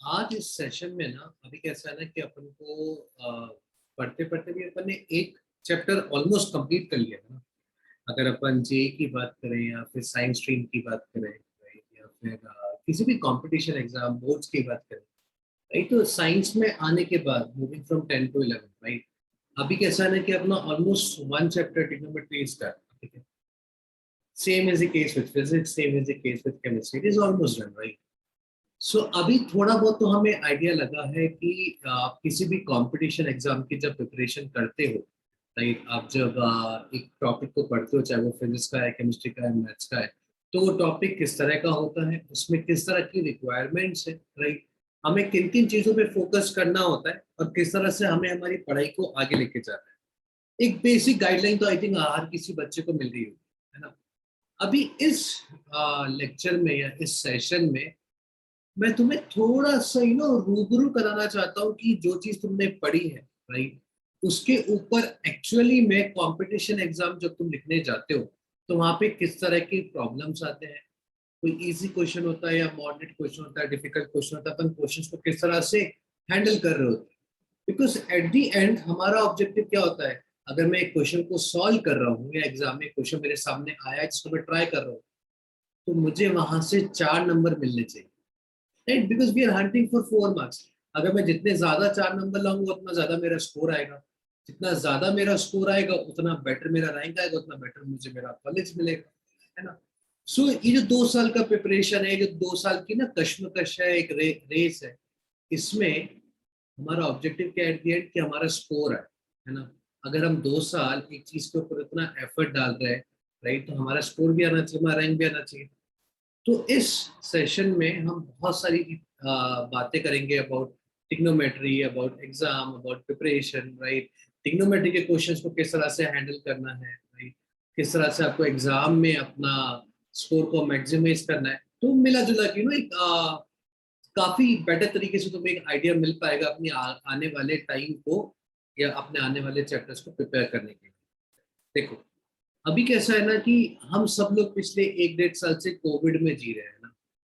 आज इस सेशन में ना अभी कैसा है ना कि अपन को पढ़ते पढ़ते भी अपन ने एक चैप्टर ऑलमोस्ट कंप्लीट कर लिया है ना। अगर अपन जे की बात करें या फिर साइंस स्ट्रीम की बात करें, right? या फिर किसी भी कंपटीशन एग्जाम बोर्ड्स की बात करें, राइट। तो साइंस में आने के बाद मूविंग फ्रॉम 10 टू 11, राइट। अभी कैसा है ना कि अपना almost one chapter trigonometry is done, ठीक है। Same is the case with physics, same is the case with chemistry, it is almost done, right. So अभी थोड़ा बहुत तो हमें आइडिया लगा है कि आप किसी भी कंपटीशन एग्जाम की जब प्रिपरेशन करते हो, राइट। आप जब एक टॉपिक को पढ़ते हो, चाहे वो फिजिक्स का है, केमिस्ट्री का है, मैथ्स का है, तो वो टॉपिक किस तरह का होता है, उसमें किस तरह की रिक्वायरमेंट्स है, राइट। हमें किन किन चीजों पे फोकस करना होता है और किस तरह से हमें हमारी पढ़ाई को आगे लेके जाना है। एक बेसिक गाइडलाइन तो आई थिंक हर किसी बच्चे को मिल रही होगी, है ना। अभी इस लेक्चर में या इस सेशन में मैं तुम्हें थोड़ा सा रूबरू कराना चाहता हूँ कि जो चीज तुमने पढ़ी है, राइट, उसके ऊपर एक्चुअली में कंपटीशन एग्जाम जब तुम लिखने जाते हो तो वहां पे किस तरह के प्रॉब्लम्स आते हैं। कोई इजी क्वेश्चन होता है या मॉडरेट क्वेश्चन होता है, डिफिकल्ट क्वेश्चन होता है, अपन क्वेश्चंस को किस तरह से हैंडल कर रहे होते हैं। बिकॉज एट द एंड हमारा ऑब्जेक्टिव क्या होता है, अगर मैं एक क्वेश्चन को सॉल्व कर रहा हूँ या एग्जाम में क्वेश्चन मेरे सामने आया है जिसको मैं ट्राई कर रहा हूँ, तो मुझे वहां से 4 नंबर मिलने चाहिए, right. Because we are hunting for 4 marks. अगर मैं जितने ज्यादा 4 नंबर लाऊंगा उतना ज्यादा मेरा स्कोर आएगा, जितना ज्यादा मेरा स्कोर आएगा उतना बेटर मेरा रैंक आएगा, उतना बेटर मुझे मेरा कॉलेज मिलेगा, है ना। सो ये जो 2 साल का प्रिपरेशन है, जो 2 साल की ना कश्मकश है, एक रेस है, इसमें हमारा ऑब्जेक्टिव क्या है एट द एंड, कि हमारा स्कोर है ना। अगर हम 2 साल एक चीज के ऊपर इतना एफर्ट डाल रहे हैं, राइट, तो हमारा स्कोर भी आना चाहिए, हमारा रैंक भी आना चाहिए। तो इस सेशन में हम बहुत सारी बातें करेंगे about trigonometry, about exam, about preparation, right. Trigonometry के क्वेश्चंस को किस तरह से हैंडल करना है, राइट। किस तरह से आपको एग्जाम में अपना स्कोर को मैक्सिमाइज करना है। तो मिला जुला के एक काफी बेटर तरीके से तुम्हें एक आइडिया मिल पाएगा अपनी आने वाले टाइम को या अपने आने वाले चैप्टर्स को प्रिपेयर करने के लिए। देखो, अभी कैसा है ना कि हम सब लोग पिछले 1 डेढ़ साल से कोविड में जी रहे हैं ना।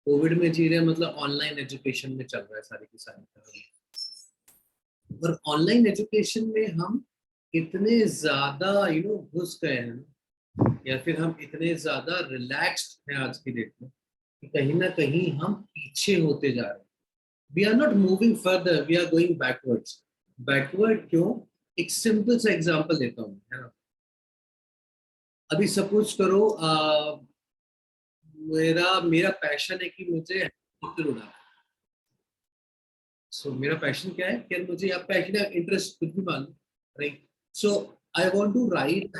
कोविड में जी रहे हैं मतलब ऑनलाइन एजुकेशन में चल रहा है सारी की सारी तरह। और ऑनलाइन एजुकेशन में हम इतने ज्यादा घुस गए हैं ना, या फिर हम इतने ज्यादा रिलैक्स्ड हैं आज की डेट में कि कहीं ना कहीं हम पीछे होते जा रहे हैं। We are not moving further, we are going backwards. Backward क्यों? एक सिंपल सा एग्जांपल देता हूँ, है ना। अभी सपोज करो मेरा मेरा पैशन है कि मुझे हेलीकॉप्टर उड़ाना है। सो मेरा पैशन क्या है कि मुझे, या पैशन या इंटरेस्ट कुछ भी मान लो, right. So I want to ride,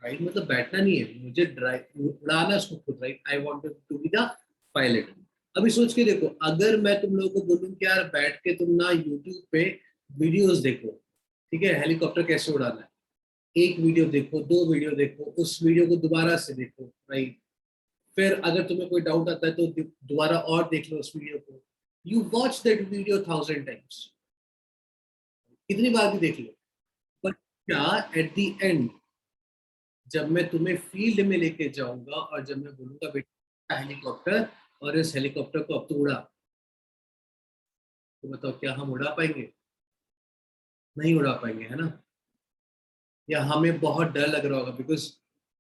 ride मतलब बैठना नहीं है, मुझे ड्राइव उड़ाना उसको खुद, right. I want to be the pilot. अभी सोच के देखो, अगर मैं तुम लोगों को बोलूं कि यार बैठ के तुम ना यूट्यूब पे वीडियोस देखो, ठीक है, हेलीकॉप्टर कैसे उड़ाना है, एक वीडियो देखो, 2 वीडियो देखो, उस वीडियो को दोबारा से देखो, राइट। फिर अगर तुम्हें कोई डाउट आता है तो दोबारा और देख लो उस वीडियो को। You watch that video 1000 times, कितनी बार भी देख लो। पर क्या एट द एंड, जब मैं तुम्हें फील्ड में लेके जाऊंगा और जब मैं बोलूंगा बेटा हेलीकॉप्टर, और इस हेलीकॉप्टर को अब तो उड़ा, तो बताओ क्या हम उड़ा पाएंगे? नहीं उड़ा पाएंगे, है ना। या हमें बहुत डर लग रहा होगा, बिकॉज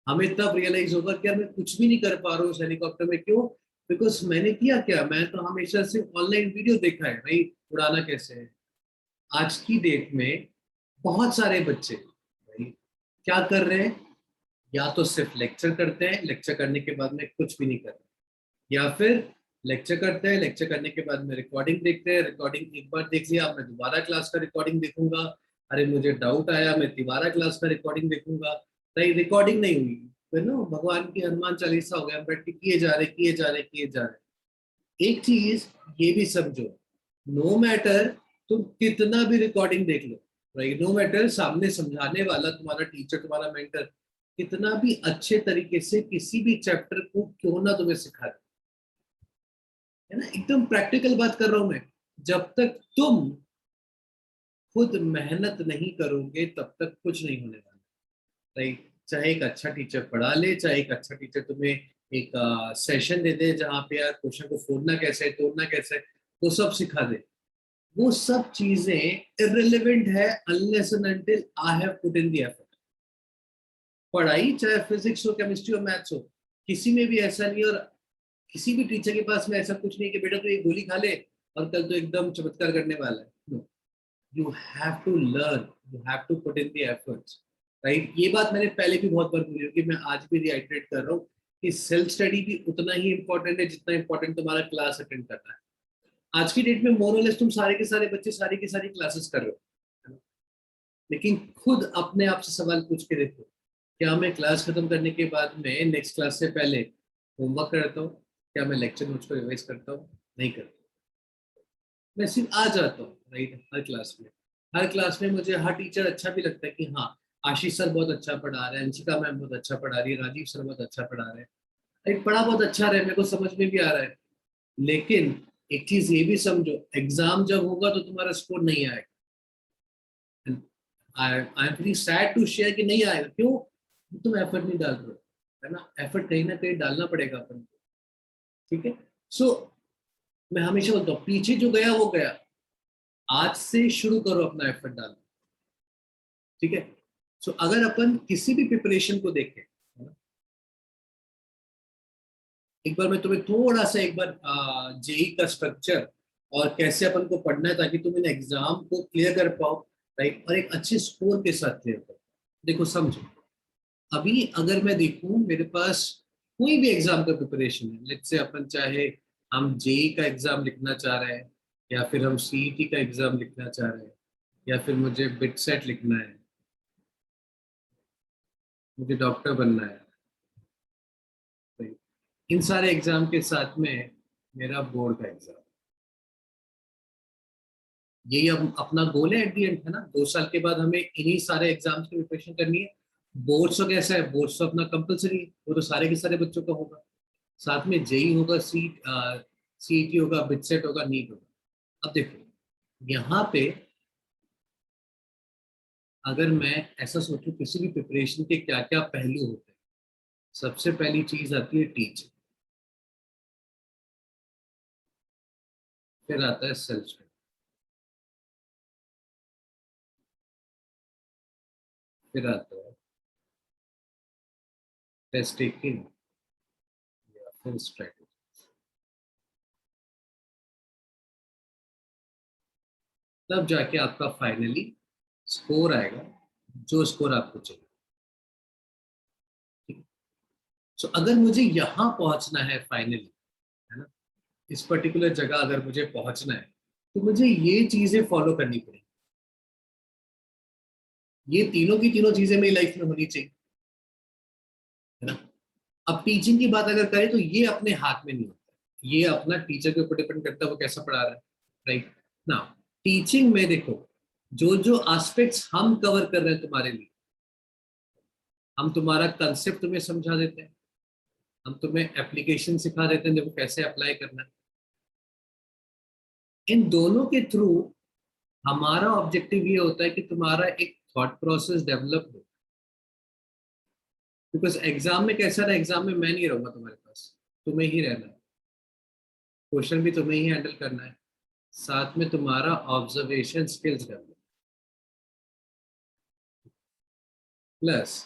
हमें तब रियलाइज होगा कि यार मैं कुछ भी नहीं कर पा रहा हूँ उस हेलीकॉप्टर में। क्यों? बिकॉज मैंने किया क्या, मैं तो हमेशा से ऑनलाइन वीडियो देखा है भाई, उड़ाना कैसे है। आज की डेट में बहुत सारे बच्चे भाई क्या कर रहे हैं, या तो सिर्फ लेक्चर करते हैं, लेक्चर करने के बाद में कुछ भी नहीं कर रहे, या फिर लेक्चर करते हैं, लेक्चर करने के बाद में रिकॉर्डिंग देखते हैं, रिकॉर्डिंग एक बार देख लिया, अब मैं दोबारा क्लास का रिकॉर्डिंग देखूंगा, अरे मुझे डाउट आया मैं दोबारा क्लास का रिकॉर्डिंग देखूंगा। नहीं, रिकॉर्डिंग नहीं हुई, फिर ना भगवान की हनुमान चालीसा हो गया, बैठ के किए जा रहे किए जा रहे किए जा रहे। एक चीज ये भी समझो, नो मैटर तुम कितना भी रिकॉर्डिंग देख लो, राइट, नो मैटर सामने समझाने वाला तुम्हारा टीचर, तुम्हारा मेंटर कितना भी अच्छे तरीके से किसी भी चैप्टर को क्यों ना तुम्हें सिखा दे, है ना, एकदम प्रैक्टिकल बात कर रहा हूं मैं। जब तक तुम खुद मेहनत नहीं करोगे तब तक कुछ नहीं होने वाला, राइट। चाहे एक अच्छा टीचर पढ़ा ले, चाहे एक अच्छा टीचर तुम्हें एक सेशन दे दे जहाँ पे यार क्वेश्चन को फोड़ना कैसे है, तोड़ना कैसे है, वो सब सिखा दे, वो सब चीजें इररिलेवेंट है unless and until I have put in the effort. पढ़ाई चाहे फिजिक्स हो, केमिस्ट्री हो, मैथ्स हो, किसी में भी ऐसा नहीं। और किसी भी टीचर के पास में ऐसा कुछ नहीं कि बेटा तो ये गोली खा ले और कल तो एकदम चमत्कार करने वाला है। No, you have to learn, you have to put in the efforts, right. ये बात मैंने पहले भी बहुत बार बोली होगी, मैं आज भी रिआइटरेट कर रहा हूँ कि सेल्फ स्टडी भी उतना ही इंपॉर्टेंट है जितना इंपॉर्टेंट तुम्हारा क्लास अटेंड करना है। आज की डेट में मोर और लेस तुम सारे के सारे बच्चे सारी की सारी क्लासेस कर रहे हो, है ना? लेकिन खुद अपने आप से सवाल पूछ के देखो, क्या मैं क्लास खत्म करने के बाद में नेक्स्ट क्लास से पहले होमवर्क करता हूँ? क्या मैं लेक्चर नोट्स को रिवाइज करता हूँ? नहीं करता। मैं सिर्फ आ जाता हूँ, राइट। हर क्लास में, हर क्लास में मुझे हर टीचर अच्छा भी लगता है कि हाँ, आशीष सर बहुत अच्छा पढ़ा रहे हैं, अंशिका मैम बहुत अच्छा पढ़ा रही है, राजीव सर बहुत अच्छा पढ़ा रहे हैं, राइट। पढ़ा बहुत अच्छा रहा है, मेरे को समझ में भी आ रहा है। लेकिन एक चीज ये भी समझो, एग्जाम जब होगा तो तुम्हारा स्कोर नहीं आएगा। I am very sad to share कि नहीं आएगा। क्यों? तुम एफर्ट नहीं डाल रहे हो, है ना। एफर्ट कहीं ना कहीं डालना पड़ेगा अपन को, ठीक है। सो मैं हमेशा बोलता हूँ, पीछे जो गया वो गया, आज से शुरू करो अपना एफर्ट डालना, ठीक है। सो अगर अपन किसी भी प्रिपरेशन को देखें, है ना, एक बार मैं तुम्हें थोड़ा सा एक बार जेई का स्ट्रक्चर और कैसे अपन को पढ़ना है ताकि तुम इन एग्जाम को क्लियर कर पाओ, राइट, और एक अच्छे स्कोर के साथ क्लियर करो। देखो समझो, अभी अगर मैं देखूं मेरे पास कोई भी एग्जाम का प्रिपरेशन है, लेट्स से अपन चाहे हम जेई का एग्जाम लिखना चाह रहे हैं, या फिर हम सीईटी का एग्जाम लिखना चाह रहे हैं, या फिर मुझे बिट सेट लिखना है, मुझे डॉक्टर बनना है, right? इन सारे एग्जाम के साथ में मेरा बोर्ड का एग्जाम, यही अब अपना गोल है एट दी एंड, है ना। 2 साल के बाद हमें इन्हीं सारे एग्जाम्स की प्रिपरेशन करनी है। बोर्ड्स तो कैसा है, बोर्ड्स तो अपना कंपलसरी है, वो तो सारे के सारे बच्चों का होगा। साथ में जेई होगा, सीईटी होगा, बिटसेट होगा, नीट होगा। अब देखो यहाँ पे अगर मैं ऐसा सोचूं किसी भी प्रिपरेशन के क्या क्या पहलू होते हैं, सबसे पहली चीज आती है टीचिंग, फिर आता है सेल्फ स्टडी, फिर आता है टेस्ट टेकिंग, या फिर स्ट्रेटेजी। तब जाके आपका फाइनली स्कोर आएगा, जो स्कोर आपको चाहिए, ठीक है। सो अगर मुझे यहाँ पहुंचना है फाइनली, है ना, इस पर्टिकुलर जगह अगर मुझे पहुंचना है, तो मुझे ये चीजें फॉलो करनी पड़ेगी। ये तीनों की तीनों चीजें मेरी लाइफ में होनी चाहिए, है ना। अब टीचिंग की बात अगर करें तो ये अपने हाथ में नहीं होता, ये अपना टीचर के ऊपर डिपेंड करता है वो कैसा पढ़ा रहा है, राइट ना। टीचिंग में देखो, जो जो एस्पेक्ट्स हम कवर कर रहे हैं तुम्हारे लिए, हम तुम्हारा कंसेप्ट तुम्हें समझा देते हैं, हम तुम्हें एप्लीकेशन सिखा देते हैं देखो कैसे अप्लाई करना है। इन दोनों के थ्रू हमारा ऑब्जेक्टिव ये होता है कि तुम्हारा एक थॉट प्रोसेस डेवलप हो। बिकॉज एग्जाम में कैसा ना, एग्जाम में मैं नहीं रहूंगा तुम्हारे पास, तुम्हें ही रहना है, क्वेश्चन भी तुम्हें ही हैंडल करना है, साथ में तुम्हारा observation skills develop plus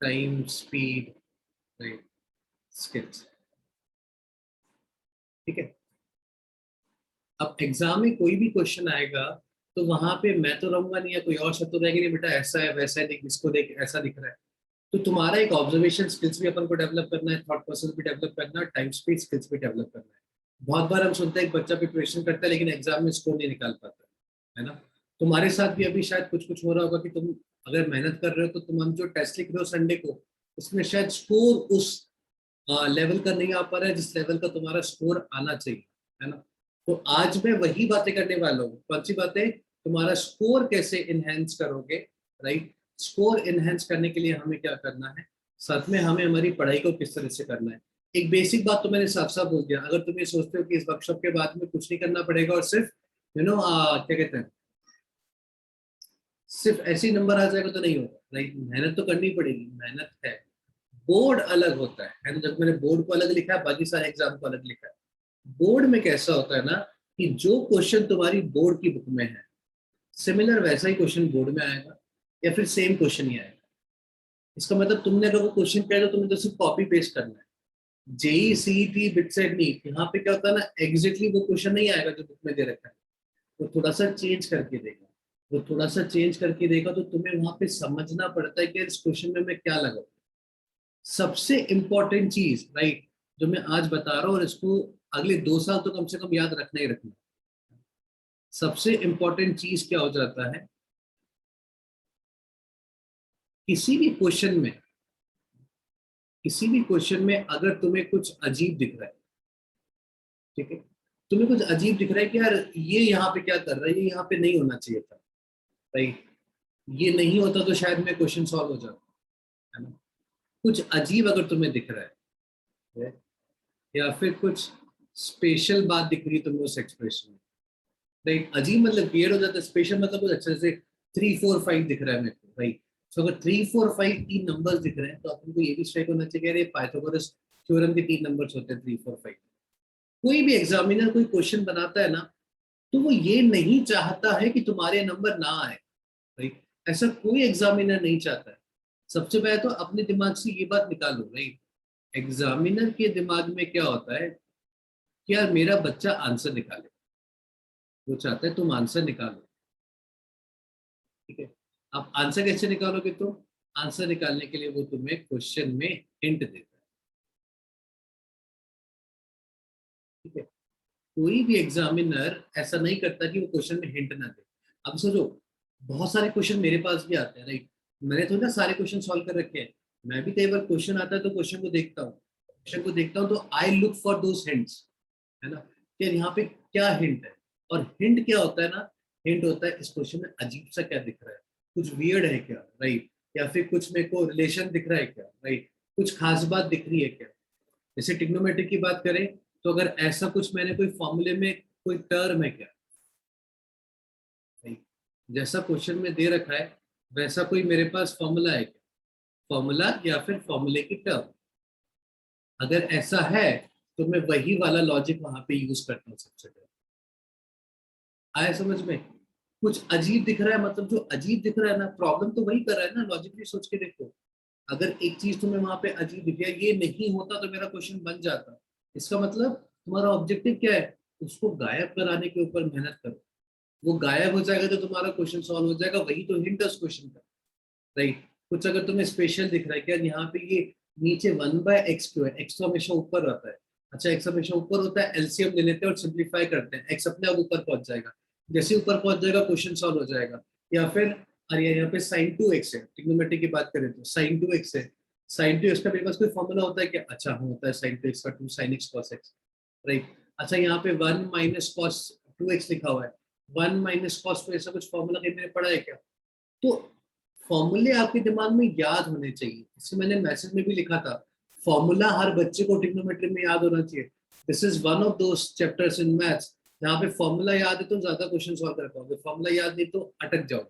time speed, right, skills, ठीक है। अब एग्जाम में कोई भी क्वेश्चन आएगा तो वहां पे मैं तो रहूंगा नहीं, या कोई और शब्द तो रहेगा नहीं, बेटा ऐसा है वैसा है, देख इसको देख ऐसा दिख रहा है। तो तुम्हारा एक ऑब्जर्वेशन स्किल्स भी अपन को डेवलप करना है, थॉट प्रोसेस भी डेवलप करना है, टाइम स्पीड स्किल्स भी डेवलप करना है। बहुत बार हम सुनते हैं एक बच्चा प्रिपरेशन करता है लेकिन एग्जाम में स्कोर नहीं निकाल पाता, है ना। तुम्हारे साथ भी अभी शायद कुछ कुछ हो रहा होगा कि तुम अगर मेहनत कर रहे हो तो तुम हम जो टेस्ट लिख रहे हो संडे को, उसमें शायद स्कोर उस लेवल का नहीं आ पा रहा है जिस लेवल का तुम्हारा स्कोर आना चाहिए, है ना। तो आज मैं वही बातें करने वाला हूँ। कौन सी बातें? तुम्हारा स्कोर कैसे इनहेंस करोगे, राइट। स्कोर इनहेंस करने के लिए हमें क्या करना है, साथ में हमें हमारी पढ़ाई को किस तरह से करना है। एक बेसिक बात तो मैंने साफ साफ बोल दिया, अगर तुम ये सोचते हो कि इस वर्कशॉप के बाद में कुछ नहीं करना पड़ेगा और सिर्फ क्या कहते हैं, सिर्फ ऐसे ही नंबर आ जाएगा, तो नहीं होगा, राइट। मेहनत तो करनी पड़ेगी, मेहनत है। बोर्ड अलग होता है ना। जब मैंने बोर्ड को अलग लिखा है, बाकी सारे एग्जाम को अलग लिखा है। बोर्ड में कैसा होता है ना कि जो क्वेश्चन तुम्हारी बोर्ड की बुक में है, सिमिलर वैसा ही क्वेश्चन बोर्ड में आएगा या फिर सेम क्वेश्चन ही आएगा। इसका मतलब तुमने अगर वो क्वेश्चन किया तो तुम्हें तो सिर्फ कॉपी पेस्ट करना है। जेई सीईटी बिटसेट नीट, यहाँ पे क्या होता है ना, एग्जैक्टली वो क्वेश्चन नहीं आएगा जो बुक में दे रखा है, वो थोड़ा सा चेंज करके देगा। वो थोड़ा सा चेंज करके देगा तो तुम्हें वहां पे समझना पड़ता है कि इस क्वेश्चन में मैं क्या लगाऊं। सबसे इंपॉर्टेंट चीज, राइट, जो मैं आज बता रहा हूँ और इसको अगले 2 साल तो कम से कम याद रखना ही रखना। सबसे इंपॉर्टेंट चीज क्या हो जाता है, किसी भी क्वेश्चन में, किसी भी क्वेश्चन में अगर तुम्हें कुछ अजीब दिख रहा है, ठीक है, तुम्हें कुछ अजीब दिख रहा है कि यार ये यहाँ पे क्या कर रहा है, ये यहाँ पे नहीं होना चाहिए था, राइट, ये नहीं होता तो शायद मैं क्वेश्चन सॉल्व हो जाता, है ना। कुछ अजीब अगर तुम्हें दिख रहा है या फिर कुछ स्पेशल बात दिख रही है तुम्हें उस एक्सप्रेशन में, राइट, अजीब मतलब क्लियर हो जाता है, स्पेशल मतलब कुछ अच्छा, जैसे 3 4 5 दिख रहा है मेरे को, राइट। तो अगर 3 4 5 तीन नंबर्स दिख रहे हैं तो अपन को ये भी स्ट्राइक होना चाहिए कि पाइथागोरस थ्योरम के 3 नंबर्स होते हैं, 3 4 5। कोई भी एग्जामिनर कोई क्वेश्चन बनाता है ना, तो वो ये नहीं चाहता है कि तुम्हारे नंबर ना आए, राइट। ऐसा कोई एग्जामिनर नहीं चाहता है। सबसे पहले तो अपने दिमाग से ये बात निकालो, राइट। एग्जामिनर के दिमाग में क्या होता है कि यार मेरा बच्चा आंसर निकाले, वो चाहता है तुम आंसर निकालो, ठीक है। अब आंसर कैसे निकालोगे तुम, आंसर निकालने के लिए वो तुम्हें क्वेश्चन में हिंट देता है, ठीक है। कोई भी एग्जामिनर ऐसा नहीं करता कि वो क्वेश्चन में हिंट ना दे। अब सोचो, बहुत सारे क्वेश्चन मेरे पास भी आते हैं, राइट। मैंने तो ना सारे क्वेश्चन सॉल्व कर रखे हैं। मैं भी कई बार क्वेश्चन आता है तो क्वेश्चन को देखता हूँ, क्वेश्चन को देखता हूँ तो I look for those hints, है ना, कि यहाँ पे क्या हिंट है। और हिंट क्या होता है ना, हिंट होता है इस क्वेश्चन में अजीब सा क्या दिख रहा है, कुछ वियर्ड है क्या, राइट, या फिर कुछ मेरे को रिलेशन दिख रहा है क्या, राइट, कुछ खास बात दिख रही है क्या। जैसे ट्रिग्नोमेट्री की बात करें तो अगर ऐसा कुछ मैंने कोई फॉर्मूले में कोई टर्म है क्या, राइट, जैसा क्वेश्चन में दे रखा है वैसा कोई मेरे पास फॉर्मूला है क्या, फॉर्मूला या फिर फॉर्मूले की टर्म, अगर ऐसा है तो मैं वही वाला लॉजिक वहां पे यूज करता हूँ सबसे पहले। आया समझ में। कुछ अजीब दिख रहा है मतलब जो अजीब दिख रहा है ना, प्रॉब्लम तो वही कर रहा है ना, लॉजिकली सोच के देखो। अगर एक चीज तुम्हें वहां पे अजीब दिख गया, ये नहीं होता तो मेरा क्वेश्चन बन जाता, इसका मतलब तुम्हारा ऑब्जेक्टिव क्या है, उसको गायब कराने के ऊपर मेहनत करो। वो गायब हो जाएगा तो तुम्हारा क्वेश्चन सॉल्व हो जाएगा, वही तो हिंट है उस क्वेश्चन का, राइट। कुछ अगर तुम्हें स्पेशल दिख रहा है कि यहाँ पे ये नीचे 1/x क्यों है, एक्स तो हमेशा ऊपर रहता है, अच्छा एक्स हमेशा ऊपर होता है, एलसीएम ले लेते हैं और सिंप्लीफाई करते हैं, एक्स अपने आप ऊपर पहुंच जाएगा, जैसे ऊपर पहुंच जाएगा क्वेश्चन सॉल्व हो जाएगा। या फिर अरे यहाँ पे sin 2x है, ट्रिग्नोमेट्री की बात करें तो sin 2x है, sin 2x का मेरे पास कोई फॉर्मूला होता है क्या, अच्छा हाँ होता है, sin 2x का 2 sin x cos x, right. अच्छा यहाँ पे 1 - cos 2x लिखा हुआ है, 1 - cos, तो ऐसा कुछ फॉर्मूला कहीं मैंने पढ़ा है क्या। तो फॉर्मूले आपके दिमाग में याद होने चाहिए, इससे मैंने मैसेज में भी लिखा था, फॉर्मूला हर बच्चे को ट्रिग्नोमेट्री में याद होना चाहिए। This is one of those chapters in maths जहाँ पे फॉर्मूला याद है तो ज्यादा क्वेश्चन सॉल्व कर पाओगे, फॉर्मूला याद नहीं तो अटक जाओ,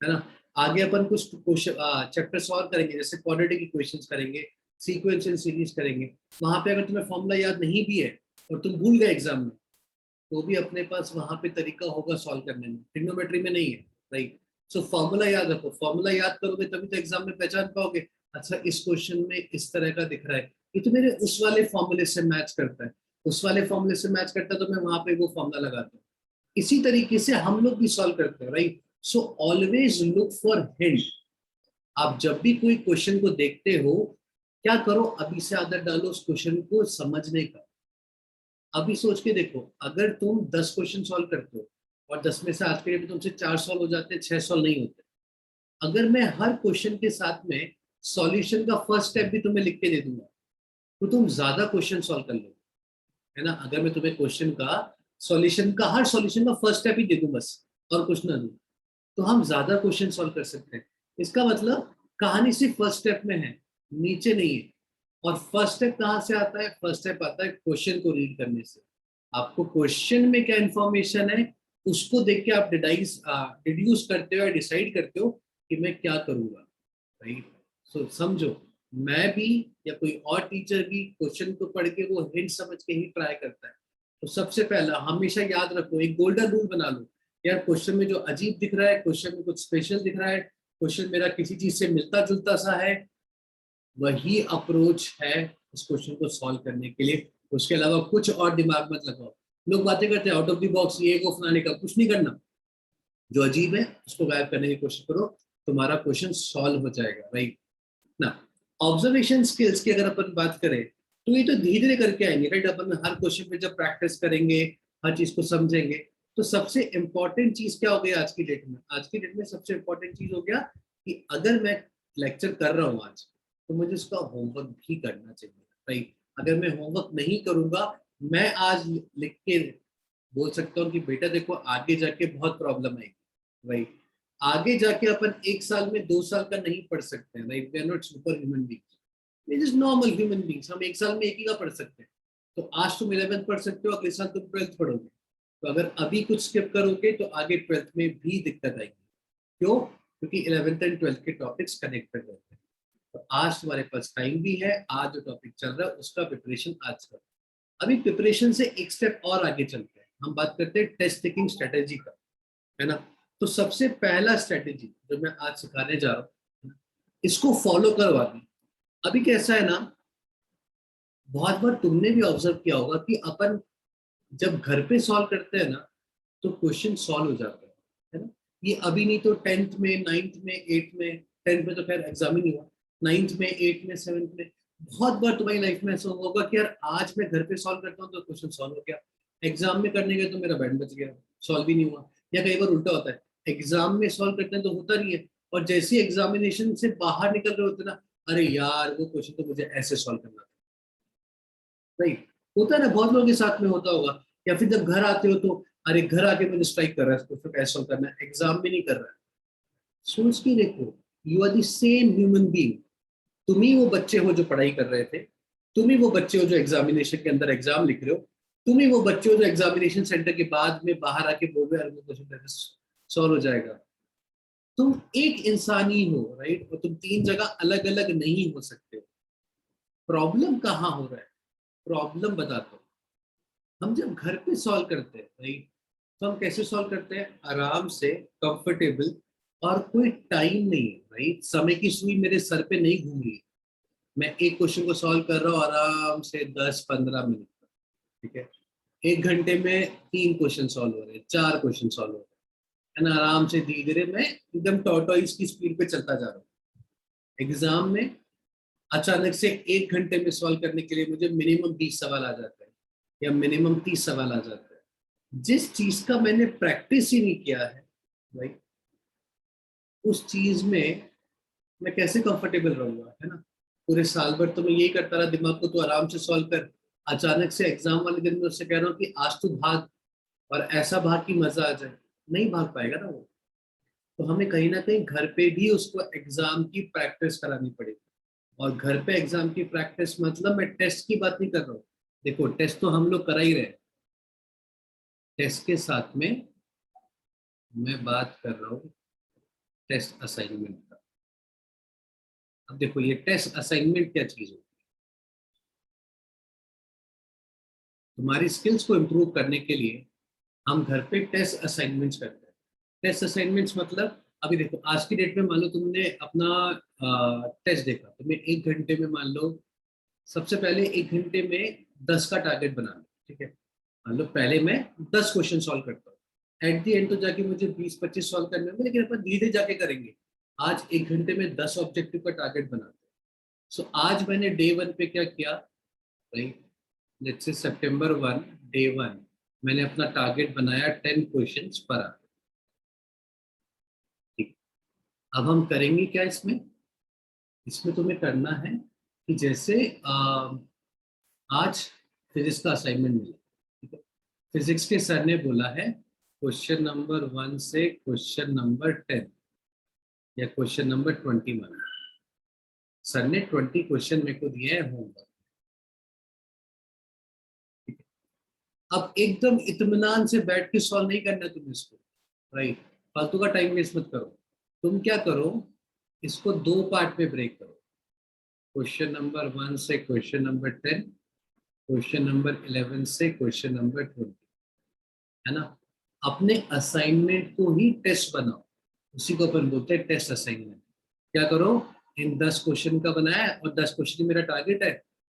है ना। आगे अपन कुछ क्वेश्चन चैप्टर सॉल्व करेंगे, जैसे क्वाड्रेटिक इक्वेशंस करेंगे, सीक्वेंशियल सीरीज करेंगे, वहां पे अगर तुम्हें फॉर्मूला याद नहीं भी है और तुम भूल गए एग्जाम में, तो भी अपने पास वहां पे तरीका होगा सॉल्व करने में, ट्रिग्नोमेट्री में नहीं है, राइट। सो फॉर्मूला याद रखो, फॉर्मूला याद करोगे तभी तो एग्जाम में पहचान पाओगे, अच्छा इस क्वेश्चन में इस तरह का दिख रहा है, ये तो मेरे उस वाले फॉर्मूले से मैच करता है, उस वाले फॉर्मूले से मैच करता है तो मैं वहां पे वो फॉर्मूला लगाता हूँ। इसी तरीके से हम लोग भी सॉल्व करते हैं, right. So always look for hint. आप जब भी कोई क्वेश्चन को देखते हो, क्या करो, अभी से आदत डालो उस क्वेश्चन को समझने का। अभी सोच के देखो, अगर तुम 10 क्वेश्चन सॉल्व करते हो और 10 में से आज के डेट में तुमसे 4 सॉल्व हो जाते हैं, 6 सॉल्व नहीं होते, अगर मैं हर क्वेश्चन के साथ में सॉल्यूशन का फर्स्ट स्टेप भी तुम्हें लिख के दे दूंगा तो तुम ज्यादा क्वेश्चन सॉल्व कर लोगे, है ना। अगर मैं तुम्हें क्वेश्चन का सॉल्यूशन का हर सॉल्यूशन का फर्स्ट स्टेप ही दे दूं बस, और कुछ ना दूं, तो हम ज्यादा क्वेश्चन सॉल्व कर सकते हैं। इसका मतलब कहानी सिर्फ फर्स्ट स्टेप में है, नीचे नहीं है। और फर्स्ट स्टेप कहाँ से आता है, फर्स्ट स्टेप आता है क्वेश्चन को रीड करने से। आपको क्वेश्चन में क्या इंफॉर्मेशन है उसको देख के आप डिड्यूस करते हो या डिसाइड करते हो कि मैं क्या करूंगा, राइट। सो समझो, मैं भी या कोई और टीचर भी क्वेश्चन को पढ़ के वो हिंट समझ के ही ट्राई करता है, तो सबसे पहला हमेशा याद रखो, एक गोल्डन रूल बना लो, यार क्वेश्चन में जो अजीब दिख रहा है, क्वेश्चन में कुछ स्पेशल दिख रहा है, क्वेश्चन मेरा किसी चीज से मिलता जुलता सा है, वही अप्रोच है उस क्वेश्चन को सॉल्व करने के लिए। उसके अलावा कुछ और दिमाग मत लगाओ। लोग बातें करते हैं आउट ऑफ द बॉक्स, ये को फलाने का, कुछ नहीं करना। जो अजीब है उसको गायब करने की कोशिश करो, तुम्हारा क्वेश्चन सॉल्व हो जाएगा, राइट ना। ऑब्जर्वेशन स्किल्स की अगर अपन बात करें तो ये तो धीरे धीरे करके आएंगे, राइट। अपन हर क्वेश्चन पे जब प्रैक्टिस करेंगे, हर चीज को समझेंगे, तो सबसे इंपॉर्टेंट चीज क्या हो गई आज की डेट में? आज की डेट में सबसे इंपॉर्टेंट चीज हो गया कि अगर मैं लेक्चर कर रहा हूँ आज, तो मुझे उसका होमवर्क भी करना चाहिए, राइट। अगर मैं होमवर्क नहीं करूंगा, मैं आज लिख के बोल सकता हूँ कि बेटा देखो आगे जाके बहुत प्रॉब्लम आएगी, राइट। आगे जाके अपन 1 साल में 2 साल का नहीं पढ़ सकते हैं, right. We are not super human beings, we just normal human beings. हम 1 साल में एक ही का पढ़ सकते हैं। तो आज तुम 11th पढ़ सकते हो, अगले साल तुम 12th पढ़ोगे। तो अगर अभी कुछ स्किप करोगे तो आगे 12th में भी दिक्कत आएगी। क्यों? क्योंकि 11th एंड 12th के टॉपिक्स कनेक्टेड रहते हैं। तो आज तुम्हारे पास टाइम भी है, आज जो टॉपिक चल रहा है उसका प्रिपरेशन आज करो। अभी प्रिपरेशन से एक स्टेप और आगे चलते हैं, हम बात करते हैं टेस्ट टेकिंग स्ट्रेटेजी का, है ना। तो सबसे पहला स्ट्रेटेजी जो मैं आज सिखाने जा रहा हूँ, इसको फॉलो करो अभी। अभी कैसा है ना, बहुत बार तुमने भी ऑब्जर्व किया होगा कि अपन जब घर पे सॉल्व करते हैं ना, तो क्वेश्चन सॉल्व हो जाता है ना। ये अभी नहीं तो 10th में, 9th में, 8th में, 10th में तो खैर एग्जाम ही नहीं हुआ, 9th में, 8th में, 7th में, बहुत बार तुम्हारी लाइफ में ऐसा होगा कि यार आज मैं घर पे सॉल्व करता हूँ तो क्वेश्चन सॉल्व हो गया, एग्जाम में करने गए तो मेरा बैंड बच गया, सॉल्व ही नहीं हुआ। या कई बार उल्टा होता है, एग्जाम में सॉल्व करते हैं तो होता नहीं है, और जैसे एग्जामिनेशन से बाहर निकल रहे होते ना, अरे यार वो क्वेश्चन तो मुझे ऐसे सॉल्व करना था, राइट। होता है ना, बहुत लोगों के साथ में होता होगा। या फिर जब घर आते हो तो अरे घर आके मुझे स्ट्राइक कर रहा है, तो कैसे सॉल्व करना है, एग्जाम में नहीं कर रहा है। सोच के देखो, you are the same human being. तुम ही वो बच्चे हो जो पढ़ाई कर रहे थे, तुम ही वो बच्चे हो जो एग्जामिनेशन के अंदर एग्जाम लिख रहे हो, तुम ही वो बच्चे हो जो एग्जामिनेशन सेंटर के बाद में बाहर आके बोल रहे हो क्वेश्चन सॉल्व हो जाएगा। तुम एक इंसान ही हो, राइट, और तुम तीन जगह अलग अलग नहीं हो सकते हो। प्रॉब्लम कहाँ हो रहा है? प्रॉब्लम बताता हूँ। हम जब घर पे सॉल्व करते हैं, राइट, तो हम कैसे सॉल्व करते हैं? आराम से, कंफर्टेबल, और कोई टाइम नहीं है, राइट। समय की सुई मेरे सर पे नहीं घूम रही है। मैं एक क्वेश्चन को सॉल्व कर रहा हूँ आराम से 10-15 मिनट, ठीक है। 1 घंटे में 3 क्वेश्चन सॉल्व हो रहे हैं, 4 क्वेश्चन सॉल्व हो रहे हैं, है ना। आराम से धीरे धीरे मैं एकदम टॉर्टोइस की स्पीड पे चलता जा रहा हूँ। एग्जाम में अचानक से 1 घंटे में सॉल्व करने के लिए मुझे मिनिमम 20 सवाल आ जाते हैं, या मिनिमम 30 सवाल आ जाते हैं। जिस चीज का मैंने प्रैक्टिस ही नहीं किया है, राइट, उस चीज में मैं कैसे कंफर्टेबल रहूंगा, है ना। पूरे साल भर तो मैं यही करता रहा, दिमाग को तो आराम से सॉल्व कर, अचानक से एग्जाम वाले दिन में उससे कह रहा हूँ कि आज तू भाग, और ऐसा भाग की मजा आ जाए, नहीं भाग पाएगा ना वो। तो हमें कहीं ना कहीं घर पे भी उसको एग्जाम की प्रैक्टिस करानी पड़ेगी। और घर पे एग्जाम की प्रैक्टिस मतलब मैं टेस्ट की बात नहीं कर रहा हूँ। देखो टेस्ट तो हम लोग करा ही रहे, टेस्ट के साथ में मैं बात कर रहा हूँ टेस्ट असाइनमेंट का। अब देखो ये टेस्ट असाइनमेंट क्या चीज होती है? तुम्हारी स्किल्स को इम्प्रूव करने के लिए हम घर पे टेस्ट असाइनमेंट्स करते हैं। टेस्ट असाइनमेंट्स मतलब, अभी देखो आज की डेट में मान लो तुमने अपना टेस्ट देखा, तुम्हें 1 घंटे में मान लो, सबसे पहले 1 घंटे में 10 का टारगेट बना लो, ठीक है। मान लो पहले मैं 10 क्वेश्चन सॉल्व करता हूँ, एट द एंड तो जाके मुझे 20-25 सॉल्व करने होंगे, लेकिन अपन धीरे जाके करेंगे। आज 1 घंटे में 10 ऑब्जेक्टिव का टारगेट बनाते हैं। सो आज मैंने डे 1 पे क्या किया, right, let's say September 1, day 1, मैंने अपना टारगेट बनाया 10 क्वेश्चन पर आवर, ठीक। अब हम करेंगे क्या इसमें? इसमें तुम्हें करना है कि जैसे आज फिजिक्स का असाइनमेंट मिला, ठीक है। फिजिक्स के सर ने बोला है क्वेश्चन नंबर 1 से क्वेश्चन नंबर 10 या क्वेश्चन नंबर 21, सर ने 20 क्वेश्चन मेरे को दिए हैं होमवर्क। अब एकदम इत्मीनान से बैठ के सॉल्व नहीं करना तुम इसको, राइट। फालतू का टाइम वेस्ट मत करो। तुम क्या करो, इसको 2 पार्ट में ब्रेक करो, क्वेश्चन नंबर 1 से क्वेश्चन नंबर 10, क्वेश्चन नंबर 11 से क्वेश्चन नंबर 20, है ना। अपने असाइनमेंट को ही टेस्ट बनाओ, उसी को अपन बोलते हैं टेस्ट असाइनमेंट। क्या करो, इन 10 क्वेश्चन का बनाया है और 10 क्वेश्चन मेरा टारगेट है,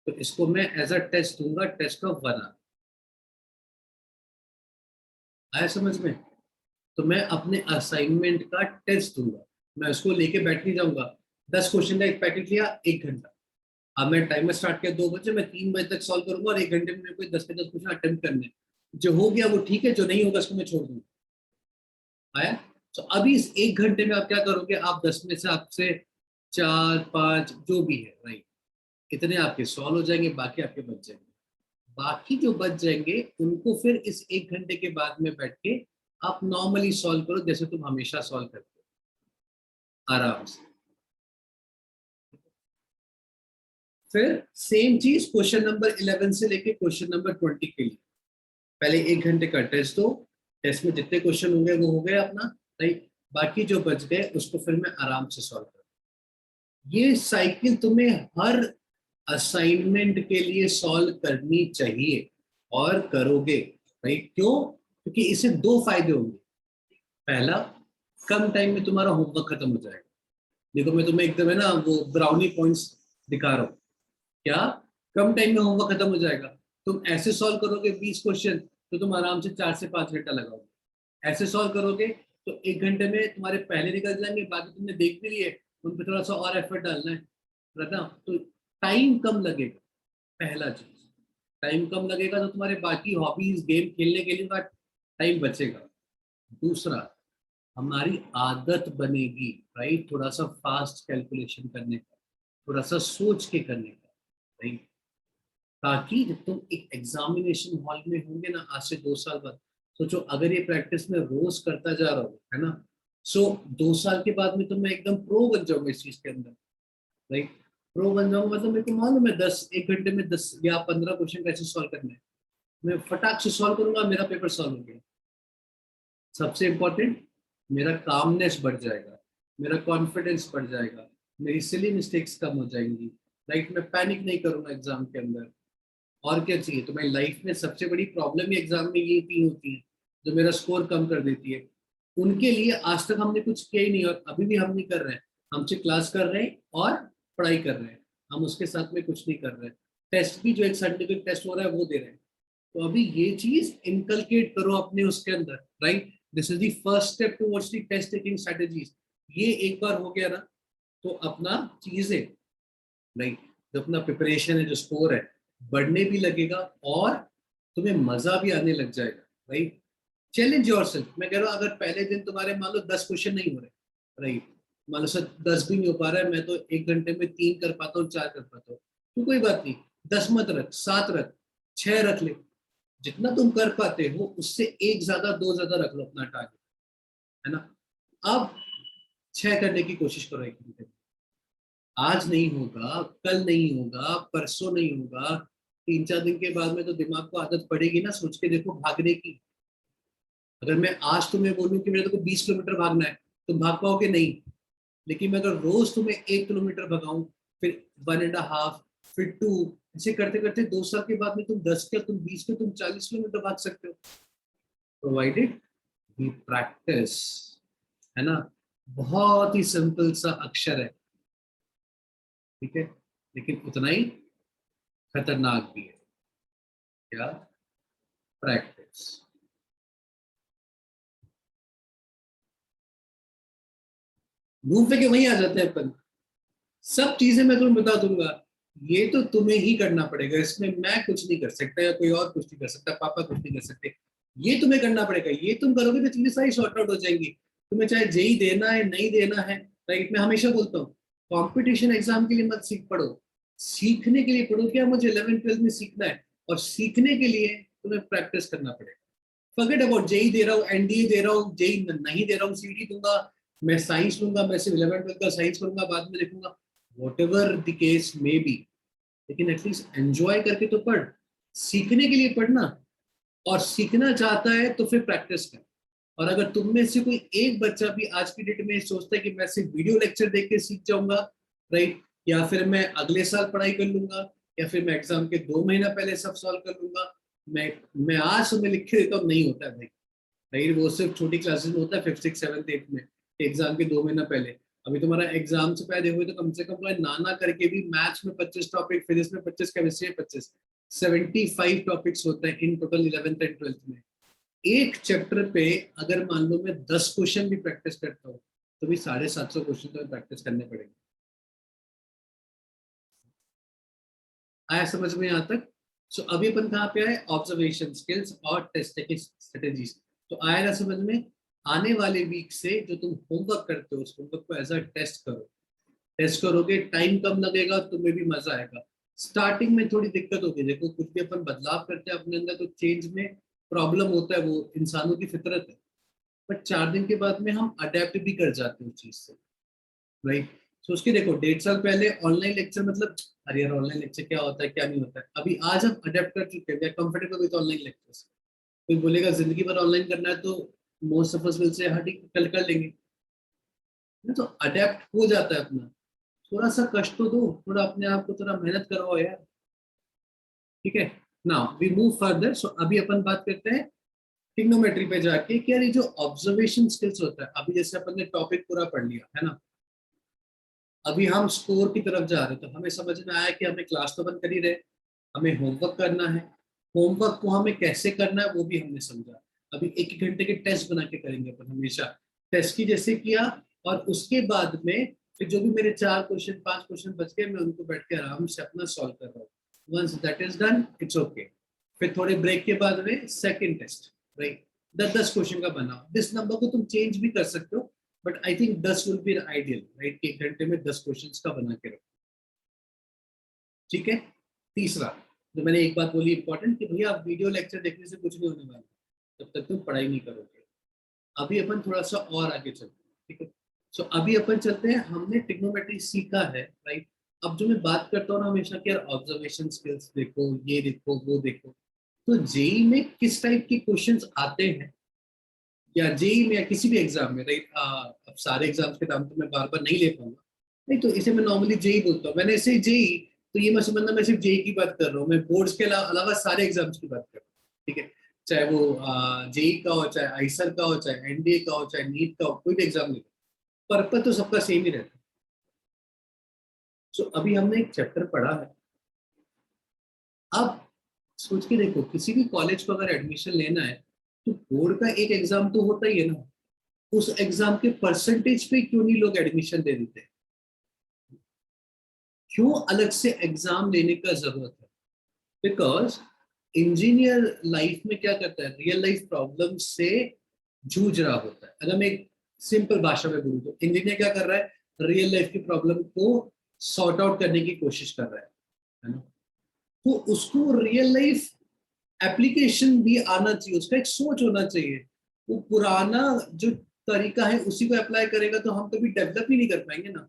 तो इसको मैं एज अ टेस्ट दूंगा, टेस्ट ऑफ 1 आवर। आया समझ में? तो मैं अपने असाइनमेंट का टेस्ट दूंगा, मैं उसको लेके बैठ नहीं जाऊंगा। 10 क्वेश्चन का एक पैकेट लिया, 1 घंटा। अब मैं टाइमर स्टार्ट किया 2 बजे, मैं 3 बजे तक सॉल्व करूंगा और 1 घंटे में मेरे को 10 के 10 क्वेश्चन अटेम्प्ट करने हैं। जो हो गया वो ठीक है, जो नहीं होगा उसको मैं छोड़ दूंगा। आया? तो अभी इस 1 घंटे में आप क्या करोगे, आप 10 में से आपसे 4 5 जो भी है, राइट, इतने आपके सॉल्व हो जाएंगे, बाकी आपके बच जाएंगे। बाकी जो बच जाएंगे उनको फिर इस 1 घंटे के बाद में बैठ के आप नॉर्मली सॉल्व करो, जैसे तुम हमेशा सॉल्व करते हो, आराम से। फिर सेम चीज क्वेश्चन नंबर 11 से लेके क्वेश्चन नंबर 20 के लिए पहले 1 घंटे का टेस्ट दो। टेस्ट में जितने क्वेश्चन होंगे वो हो गए अपना, राइट। बाकी जो बच गए उसको फिर मैं आराम से सॉल्व करूँ। ये साइकिल तुम्हें हर असाइनमेंट के लिए सॉल्व करनी चाहिए और करोगे, राइट। क्यों? क्योंकि इससे 2 फायदे होंगे। पहला, कम टाइम में तुम्हारा होमवर्क खत्म हो जाएगा। देखो मैं तुम्हें एकदम है ना वो ब्राउनी पॉइंट्स दिखा रहा हूँ। क्या? कम टाइम में होमवर्क खत्म हो जाएगा। तुम ऐसे सॉल्व करोगे 20 क्वेश्चन, तो तुम आराम से 4 से 5 घंटा लगाओगे। ऐसे सॉल्व करोगे तो 1 घंटे में तुम्हारे पहले निकल जाएंगे, बाकी तुमने देख भी लिए, उन पर थोड़ा सा और एफर्ट डालना है ना। तो टाइम कम लगेगा, पहला चीज। टाइम कम लगेगा तो तुम्हारे बाकी हॉबीज, गेम खेलने के लिए टाइम बचेगा। दूसरा, हमारी आदत बनेगी, राइट, थोड़ा सा फास्ट कैलकुलेशन करने का, थोड़ा सा सोच के करने का, राइट। ताकि जब तुम एक एग्जामिनेशन हॉल में होंगे ना आज से 2 साल बाद, सोचो अगर ये प्रैक्टिस में रोज करता जा रहा हूँ, है ना, सो 2 साल के बाद में तो मैं एकदम प्रो बन जाऊंगा इस चीज के अंदर, राइट। प्रो बन जाऊंगा मतलब मेरे को मालूम है 1 घंटे में 10 या 15 क्वेश्चन कैसे सॉल्व करने हैं। मैं फटाक से सॉल्व करूंगा, मेरा पेपर सॉल्व हो गया। सबसे इंपॉर्टेंट, मेरा कामनेस बढ़ जाएगा, मेरा कॉन्फिडेंस बढ़ जाएगा, मेरी सिली मिस्टेक्स कम हो जाएंगी, राइट। मैं पैनिक नहीं करूंगा एग्जाम के अंदर। और क्या चाहिए तुम्हें लाइफ में? सबसे बड़ी प्रॉब्लम ही एग्जाम में ये 3 होती है जो मेरा स्कोर कम कर देती है। उनके लिए आज तक हमने कुछ किया ही नहीं और अभी भी हम नहीं कर रहे हैं। हम सिर्फ क्लास कर रहे हैं और पढ़ाई कर रहे हैं, हम उसके साथ में कुछ नहीं कर रहे हैं। टेस्ट भी जो एक सर्टिफिकेट टेस्ट हो रहा है वो दे रहे हैं। तो अभी ये चीज इनकलकेट करो अपने उसके अंदर, right. This is the first step towards the test taking strategies. ये एक बार हो गया ना, तो अपना चीजें, राइट, जो अपना प्रिपरेशन है, जो स्कोर है, बढ़ने भी लगेगा और तुम्हें मजा भी आने लग जाएगा, राइट। Challenge yourself. मैं कह रहा हूँ अगर पहले दिन तुम्हारे मान लो 10 क्वेश्चन नहीं हो रहे, राइट, मान लो सर 10 भी नहीं हो पा रहा है, मैं तो 1 घंटे में 3 कर पाता हूँ, 4 कर पाता हूँ, तो कोई बात नहीं, 10 मत रख, 7 रख, 6 रख ले। जितना तुम कर पाते हो उससे एक ज्यादा, दो ज्यादा रख लो अपना टारगेट, है ना। अब 6 करने की कोशिश करो 1 घंटे में। आज नहीं होगा, कल नहीं होगा, परसों नहीं होगा, 3 4 दिन के बाद में तो दिमाग को आदत पड़ेगी ना। सोच के देखो भागने की। अगर मैं आज तुम्हें बोलूं कि मेरे को 20 किलोमीटर भागना है, तुम भाग पाओगे? नहीं। लेकिन मैं अगर रोज तुम्हें 1 किलोमीटर भगाऊं, फिर 1.5, फिर 2, ऐसे करते करते 2 साल के बाद में तुम 10 के, तुम 20 के, तुम 40 किलोमीटर भाग सकते हो, प्रोवाइडेड वी प्रैक्टिस, है ना। बहुत ही सिंपल सा अक्षर है, ठीक है, लेकिन उतना ही खतरनाक भी है। क्या? प्रैक्टिस। घूम फिर के वहीं आ जाते हैं अपन। सब चीजें मैं तुम्हें बता दूंगा, ये तो तुम्हें ही करना पड़ेगा, इसमें मैं कुछ नहीं कर सकता या कोई और कुछ नहीं कर सकता, पापा कुछ नहीं कर सकते। ये तुम्हें करना पड़ेगा, ये तुम करोगे तो चीजें सारी सॉर्ट आउट हो जाएंगी। तुम्हें चाहे जेई देना है, नहीं देना है, राइट। मैं हमेशा बोलता हूँ कंपटीशन एग्जाम के लिए मत सीख पढ़ो, सीखने के लिए पढ़ो। क्या मुझे 11 12 में सीखना है, और सीखने के लिए तुम्हें प्रैक्टिस करना पड़ेगा। फॉरगेट अबाउट जेई दे रहा हूँ, एनडीए दे रहा हूँ, जेई नहीं दे रहा हूँ, सीडी दूंगा, मैं साइंस लूंगा, मैं सिर्फ 11 12 का साइंस करूंगा, बाद में देखूंगा, what ever the case may be. लेकिन एटलीस्ट एंजॉय करके तो पढ़। सीखने के लिए पढ़ना, और सीखना चाहता है तो फिर प्रैक्टिस कर। और अगर तुम में से कोई एक बच्चा भी आज की डेट में सोचता है कि मैं सिर्फ वीडियो लेक्चर देख के सीख जाऊंगा, राइट, या फिर मैं अगले साल पढ़ाई कर लूंगा, या फिर मैं एग्जाम के 2 महीना पहले सब सॉल्व कर लूंगा। मैं आज सुबह लिख के देता हूँ, नहीं होता है भाई। भाई वो सिर्फ छोटी क्लासेस में होता है, 5th 6th 7th 8th में, एग्जाम के 2 महीना पहले। अभी तुम्हारा एग्जाम से पहले देखोगे तो कम से कम तुम्हारे नाना करके भी मैथ्स में 25 टॉपिक, फिजिक्स में 25, केमिस्ट्री में 25, 75 टॉपिक्स होते हैं in total 11th and 12th में। एक चैप्टर पे अगर मान लो मैं 10 क्वेश्चन भी प्रैक्टिस करता हूँ तो भी 750 क्वेश्चन तो प्रैक्टिस करने पड़ेंगे। आया समझ में यहाँ तक? सो अभी अपन कहाँ पे आए? ऑब्जर्वेशन स्किल्स और टेस्ट टेकिंग स्ट्रेटेजीज। तो आएगा समझ में? आने वाले वीक से जो तुम होमवर्क करते हो उस होमवर्क को एज अ टेस्ट करो। टेस्ट करोगे, टाइम कम लगेगा, तुम्हें भी मजा आएगा। स्टार्टिंग में थोड़ी दिक्कत होगी, देखो कुछ भी अपन बदलाव करते हैं अपने अंदर तो चेंज में प्रॉब्लम होता है, वो इंसानों की फितरत है। बट 4 दिन के बाद में हम अडेप्ट भी कर जाते हैं उस चीज से, राइट? तो उसके देखो 1.5 साल पहले ऑनलाइन लेक्चर मतलब, अरे यार ऑनलाइन लेक्चर क्या होता है क्या नहीं होता है, अभी आज हम अडेप्ट कर चुके हैं, कंफर्टेबल विद ऑनलाइन लेक्चर्स। कोई बोलेगा जिंदगी भर ऑनलाइन करना है तो most of us will say हाँ ठीक कल कर लेंगे। तो अडेप्ट हो जाता है अपना। थोड़ा सा कष्ट तो दो, थोड़ा अपने आप को थोड़ा मेहनत करवाओ यार। ठीक है, नाउ वी मूव फर्दर। सो अभी अपन बात करते हैं टिग्नोमेट्री पे जाके कि यार ये जो ऑब्जर्वेशन स्किल्स होता है, अभी जैसे अपन ने टॉपिक पूरा पढ़ लिया है ना, अभी हम स्कोर की तरफ जा रहे हैं, तो हमें समझ में आया कि हमें क्लास तो बंद कर ही रहे, हमें होमवर्क करना है। होमवर्क को हमें कैसे करना है वो भी हमने समझा। अभी 1 1 घंटे के टेस्ट बना के करेंगे अपन हमेशा। टेस्ट की जैसे किया, और उसके बाद में फिर जो भी मेरे 4 क्वेश्चन 5 क्वेश्चन बच गए मैं उनको बैठ के आराम से अपना सॉल्व कर रहा हूँ। Once that is done it's okay. फिर थोड़े ब्रेक के बाद में सेकंड टेस्ट, राइट? 10 10 क्वेश्चन का बनाओ। दिस नंबर को तुम चेंज भी कर सकते हो, but I think 10 will be ideal, right? 1 घंटे में 10 क्वेश्चन का बना के रखो। ठीक है। तीसरा, जो मैंने एक बात बोली इंपॉर्टेंट, कि भैया आप वीडियो लेक्चर देखने से कुछ नहीं होने वाला जब तक तुम पढ़ाई नहीं करोगे। अभी अपन थोड़ा सा और आगे चलते हैं, ठीक है? सो अभी अपन चलते हैं, हमने ट्रिग्नोमेट्री सीखा है, राइट? अब जो मैं बात करता हूँ ना हमेशा कि यार ऑब्जर्वेशन स्किल्स देखो, ये देखो वो देखो, तो जेई में किस टाइप के क्वेश्चंस आते हैं, या जेई में या किसी भी एग्जाम में, राइट? अब सारे एग्जाम्स के नाम तो मैं बार बार नहीं ले पाऊंगा, नहीं तो इसे मैं नॉर्मली जेई बोलता हूँ। मैंने इसे जेई, तो ये मैं समझना मैं सिर्फ जेई की बात कर रहा हूँ, मैं बोर्ड्स के अलावा सारे एग्जाम्स की बात कर रहा हूँ, ठीक है? चाहे वो जेई का हो, चाहे आईसर का हो, चाहे एनडीए का हो, चाहे नीट का हो, कोई भी एग्जाम ले लो, पर्पज तो सबका सेम ही रहता है। सो अभी हमने एक चैप्टर पढ़ा है। अब सोच के देखो, किसी भी कॉलेज को अगर एडमिशन लेना है तो बोर्ड का एक एग्जाम तो होता ही है ना। उस एग्जाम के परसेंटेज पे क्यों नहीं लोग एडमिशन दे देते? क्यों अलग से एग्जाम लेने का जरूरत है? बिकॉज इंजीनियर लाइफ में क्या करता है, रियल लाइफ प्रॉब्लम से जूझ रहा होता है। अगर मैं एक सिंपल भाषा में बोलूँ तो इंजीनियर क्या कर रहा है, रियल लाइफ की प्रॉब्लम को सॉर्ट आउट करने की कोशिश कर रहा है ना? तो उसको रियल लाइफ एप्लीकेशन भी आना चाहिए, उसका एक सोच होना चाहिए। वो पुराना जो तरीका है उसी को अप्लाई करेगा तो हम कभी डेवलप ही नहीं कर पाएंगे ना।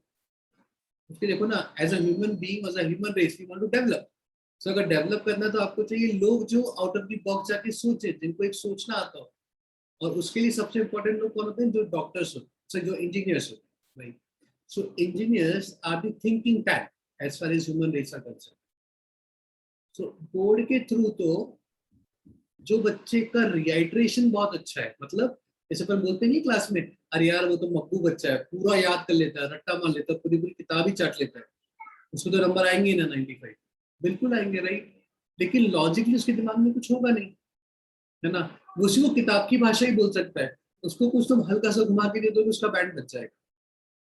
उसके देखो ना, as a human being, as a human race we want to develop. So अगर डेवलप करना है तो आपको चाहिए लोग जो आउट ऑफ द बॉक्स जाके सोचे, जिनको एक सोचना आता हो। और उसके लिए सबसे इंपॉर्टेंट लोग कौन होते हैं? जो डॉक्टर्स होते हैं, so जो इंजीनियर्स होते हैं, right? So engineers are the thinking tank as far as human race are concern. सो बोर्ड के थ्रू तो जो बच्चे का रिहाइड्रेशन बहुत अच्छा है, मतलब जैसे अपन बोलते नहीं क्लास में, अरे यार वो तो मक्कू बच्चा है, पूरा याद कर लेता है, रट्टा मार लेता है, पूरी पूरी किताब ही चाट लेता है, उसको तो नंबर आएंगे ना 95, बिल्कुल आएंगे, राइट? लेकिन लॉजिकली उसके दिमाग में कुछ होगा नहीं, है ना? वो उसी को किताब की भाषा ही बोल सकता है, उसको कुछ तुम हल्का सा घुमा के दे दो उसका बैंड बच जाएगा।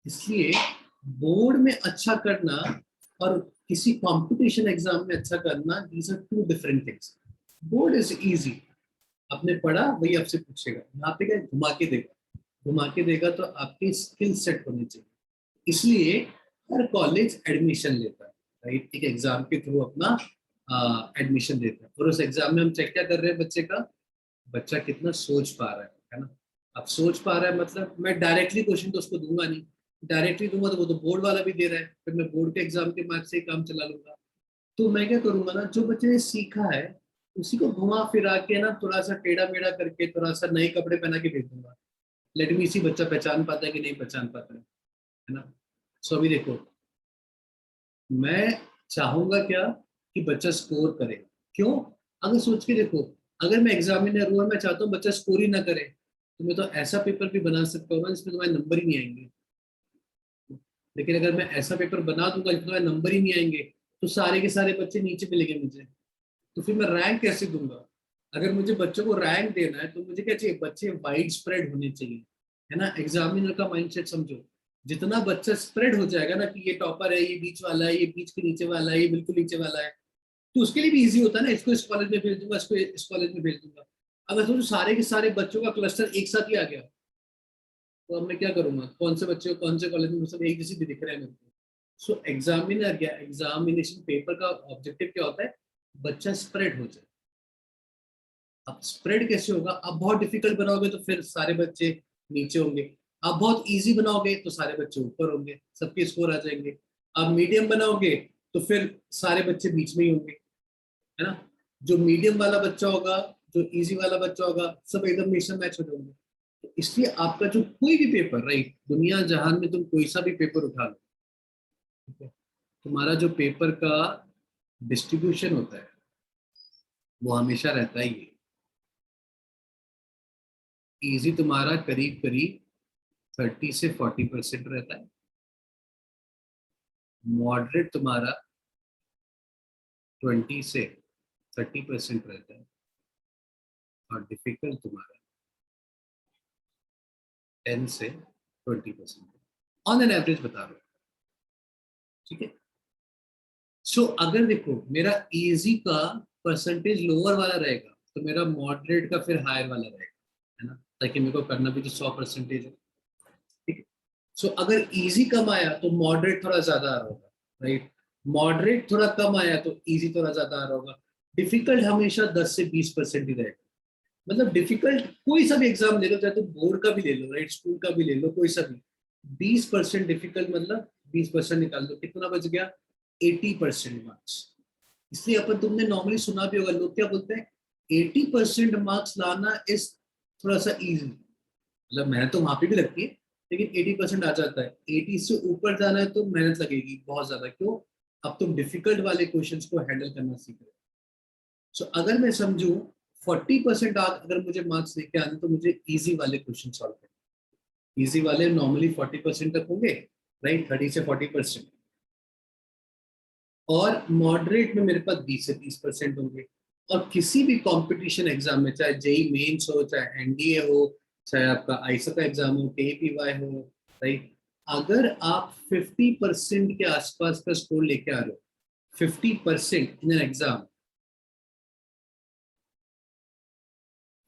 इसलिए बोर्ड में अच्छा करना और किसी कंपटीशन एग्जाम में अच्छा करना, these are two different things. Board is easy, आपने पढ़ा वही आपसे पूछेगा, यहाँ पे क्या घुमा के देगा, घुमा के देगा तो आपकी स्किल सेट होनी चाहिए। इसलिए हर कॉलेज एडमिशन लेता है, राइट? एक एग्जाम के थ्रू अपना एडमिशन देता है, और उस एग्जाम में हम चेक क्या कर रहे हैं बच्चे का, बच्चा कितना सोच पा रहा है ना? अब सोच पा रहा है मतलब मैं डायरेक्टली क्वेश्चन तो उसको दूंगा नहीं, डायरेक्टली दूंगा तो वो तो बोर्ड वाला भी दे रहा है, फिर मैं बोर्ड के एग्जाम के मार्क्स से ही काम चला लूंगा। तो मैं क्या करूंगा ना, जो बच्चे ने सीखा है उसी को घुमा फिरा के ना, थोड़ा सा टेढ़ा मेढ़ा करके, थोड़ा सा नए कपड़े पहना के भेज दूंगा। लेट मी सी बच्चा पहचान पाता है कि नहीं पहचान पाता है ना? सो अभी देखो, मैं चाहूंगा क्या कि बच्चा स्कोर करे। क्यों? अगर सोच के देखो, अगर मैं एग्जामिनर हूँ और मैं चाहता हूँ बच्चा स्कोर ही ना करे, तो मैं तो ऐसा पेपर भी बना सकता हूँ ना जिसमें तुम्हारे नंबर ही नहीं आएंगे। लेकिन अगर मैं ऐसा पेपर बना दूंगा जिसमें तुम्हारे नंबर ही नहीं आएंगे, तो सारे के सारे बच्चे नीचे मिलेंगे मुझे, तो फिर मैं रैंक कैसे दूंगा? अगर मुझे बच्चों को रैंक देना है तो मुझे क्या चाहिए? बच्चे वाइड स्प्रेड होने चाहिए, है ना। एग्जामिनर का माइंडसेट समझो, जितना बच्चा स्प्रेड हो जाएगा ना कि ये टॉपर है, ये बीच वाला है, ये बीच के नीचे वाला है, ये बिल्कुल नीचे वाला है, तो उसके लिए भी इजी होता है ना, इसको इस कॉलेज में भेज दूंगा, इसको इस कॉलेज में भेज दूंगा। अगर सोचो सारे के सारे बच्चों का क्लस्टर एक साथ ही आ गया, तो अब मैं क्या करूंगा? कौन से बच्चे को कौन से कॉलेज में, सब एक जैसे भी दिख रहे हैं मेरे को। सो एग्जामिनर या एग्जामिनेशन पेपर का ऑब्जेक्टिव क्या होता है? बच्चा स्प्रेड हो जाए। अब स्प्रेड कैसे होगा? आप बहुत डिफिकल्ट बनाओगे तो फिर सारे बच्चे नीचे होंगे, आप बहुत इजी बनाओगे तो सारे बच्चे ऊपर होंगे, सबके स्कोर आ जाएंगे। आप मीडियम बनाओगे तो फिर सारे बच्चे बीच में ही होंगे, है ना। जो मीडियम वाला बच्चा होगा, जो इजी वाला बच्चा होगा, सब एकदम मिक्सर मैच हो जाएंगे। तो इसलिए आपका जो कोई भी पेपर, राइट, दुनिया जहान में तुम कोई सा भी पेपर उठा लो, ठीक है, तुम्हारा जो पेपर का डिस्ट्रीब्यूशन होता है वो हमेशा रहता ही है। इजी तुम्हारा करीब करीब 30 से 40% रहता है, मॉडरेट तुम्हारा 20 से 30% रहता है, और डिफिकल्ट तुम्हारा 10 से 20% ऑन एन एवरेज बता रहा हूँ, ठीक है। सो अगर देखो मेरा इजी का परसेंटेज लोअर वाला रहेगा तो मेरा मॉडरेट का फिर हायर वाला रहेगा, है ना, ताकि मेरे को करना भी तो 100% है, ठीक है। सो अगर इजी कम आया तो मॉडरेट थोड़ा ज्यादा आ रहा होगा, राइट। मॉडरेट थोड़ा कम आया तो इजी थोड़ा ज्यादा आ रहा होगा। डिफिकल्ट हमेशा 10 से 20% ही रहेगा। मतलब डिफिकल्ट कोई सा भी एग्जाम ले लो, चाहे तो बोर्ड का भी ले लो, राइट, स्कूल का भी ले लो, कोई सा भी, 20% डिफिकल्ट मतलब 20% निकाल दो, कितना बच गया? 80% मार्क्स। इसलिए अपन, तुमने नॉर्मली सुना भी होगा, लोग क्या बोलते हैं, 80% मार्क्स लाना इज थोड़ा सा इजी, मतलब मेहनत तो वहां पे भी लगती है, लेकिन 80% आ जाता है। 80 से ऊपर जाना है तो मेहनत लगेगी बहुत ज्यादा। क्यों? अब तुम डिफिकल्ट वाले क्वेश्चंस को हैंडल करना सीख रहे हो। सो अगर मैं समझू 40% अगर मुझे मार्क्स लेके आने, तो मुझे इजी वाले क्वेश्चन सॉल्व करने। इजी वाले नॉर्मली 40% तक होंगे, राइट, 30 से 40%। और मॉडरेट में मेरे पास 20 से 30% होंगे। और किसी भी कंपटीशन एग्जाम में, चाहे जेई मेंस हो, चाहे एनडीए हो, चाहे आपका आईसा का एग्जाम हो, केपीवाई हो, राइट, अगर आप 50% के आसपास का स्कोर लेके आ रहे हो, 50% इन एन एग्जाम,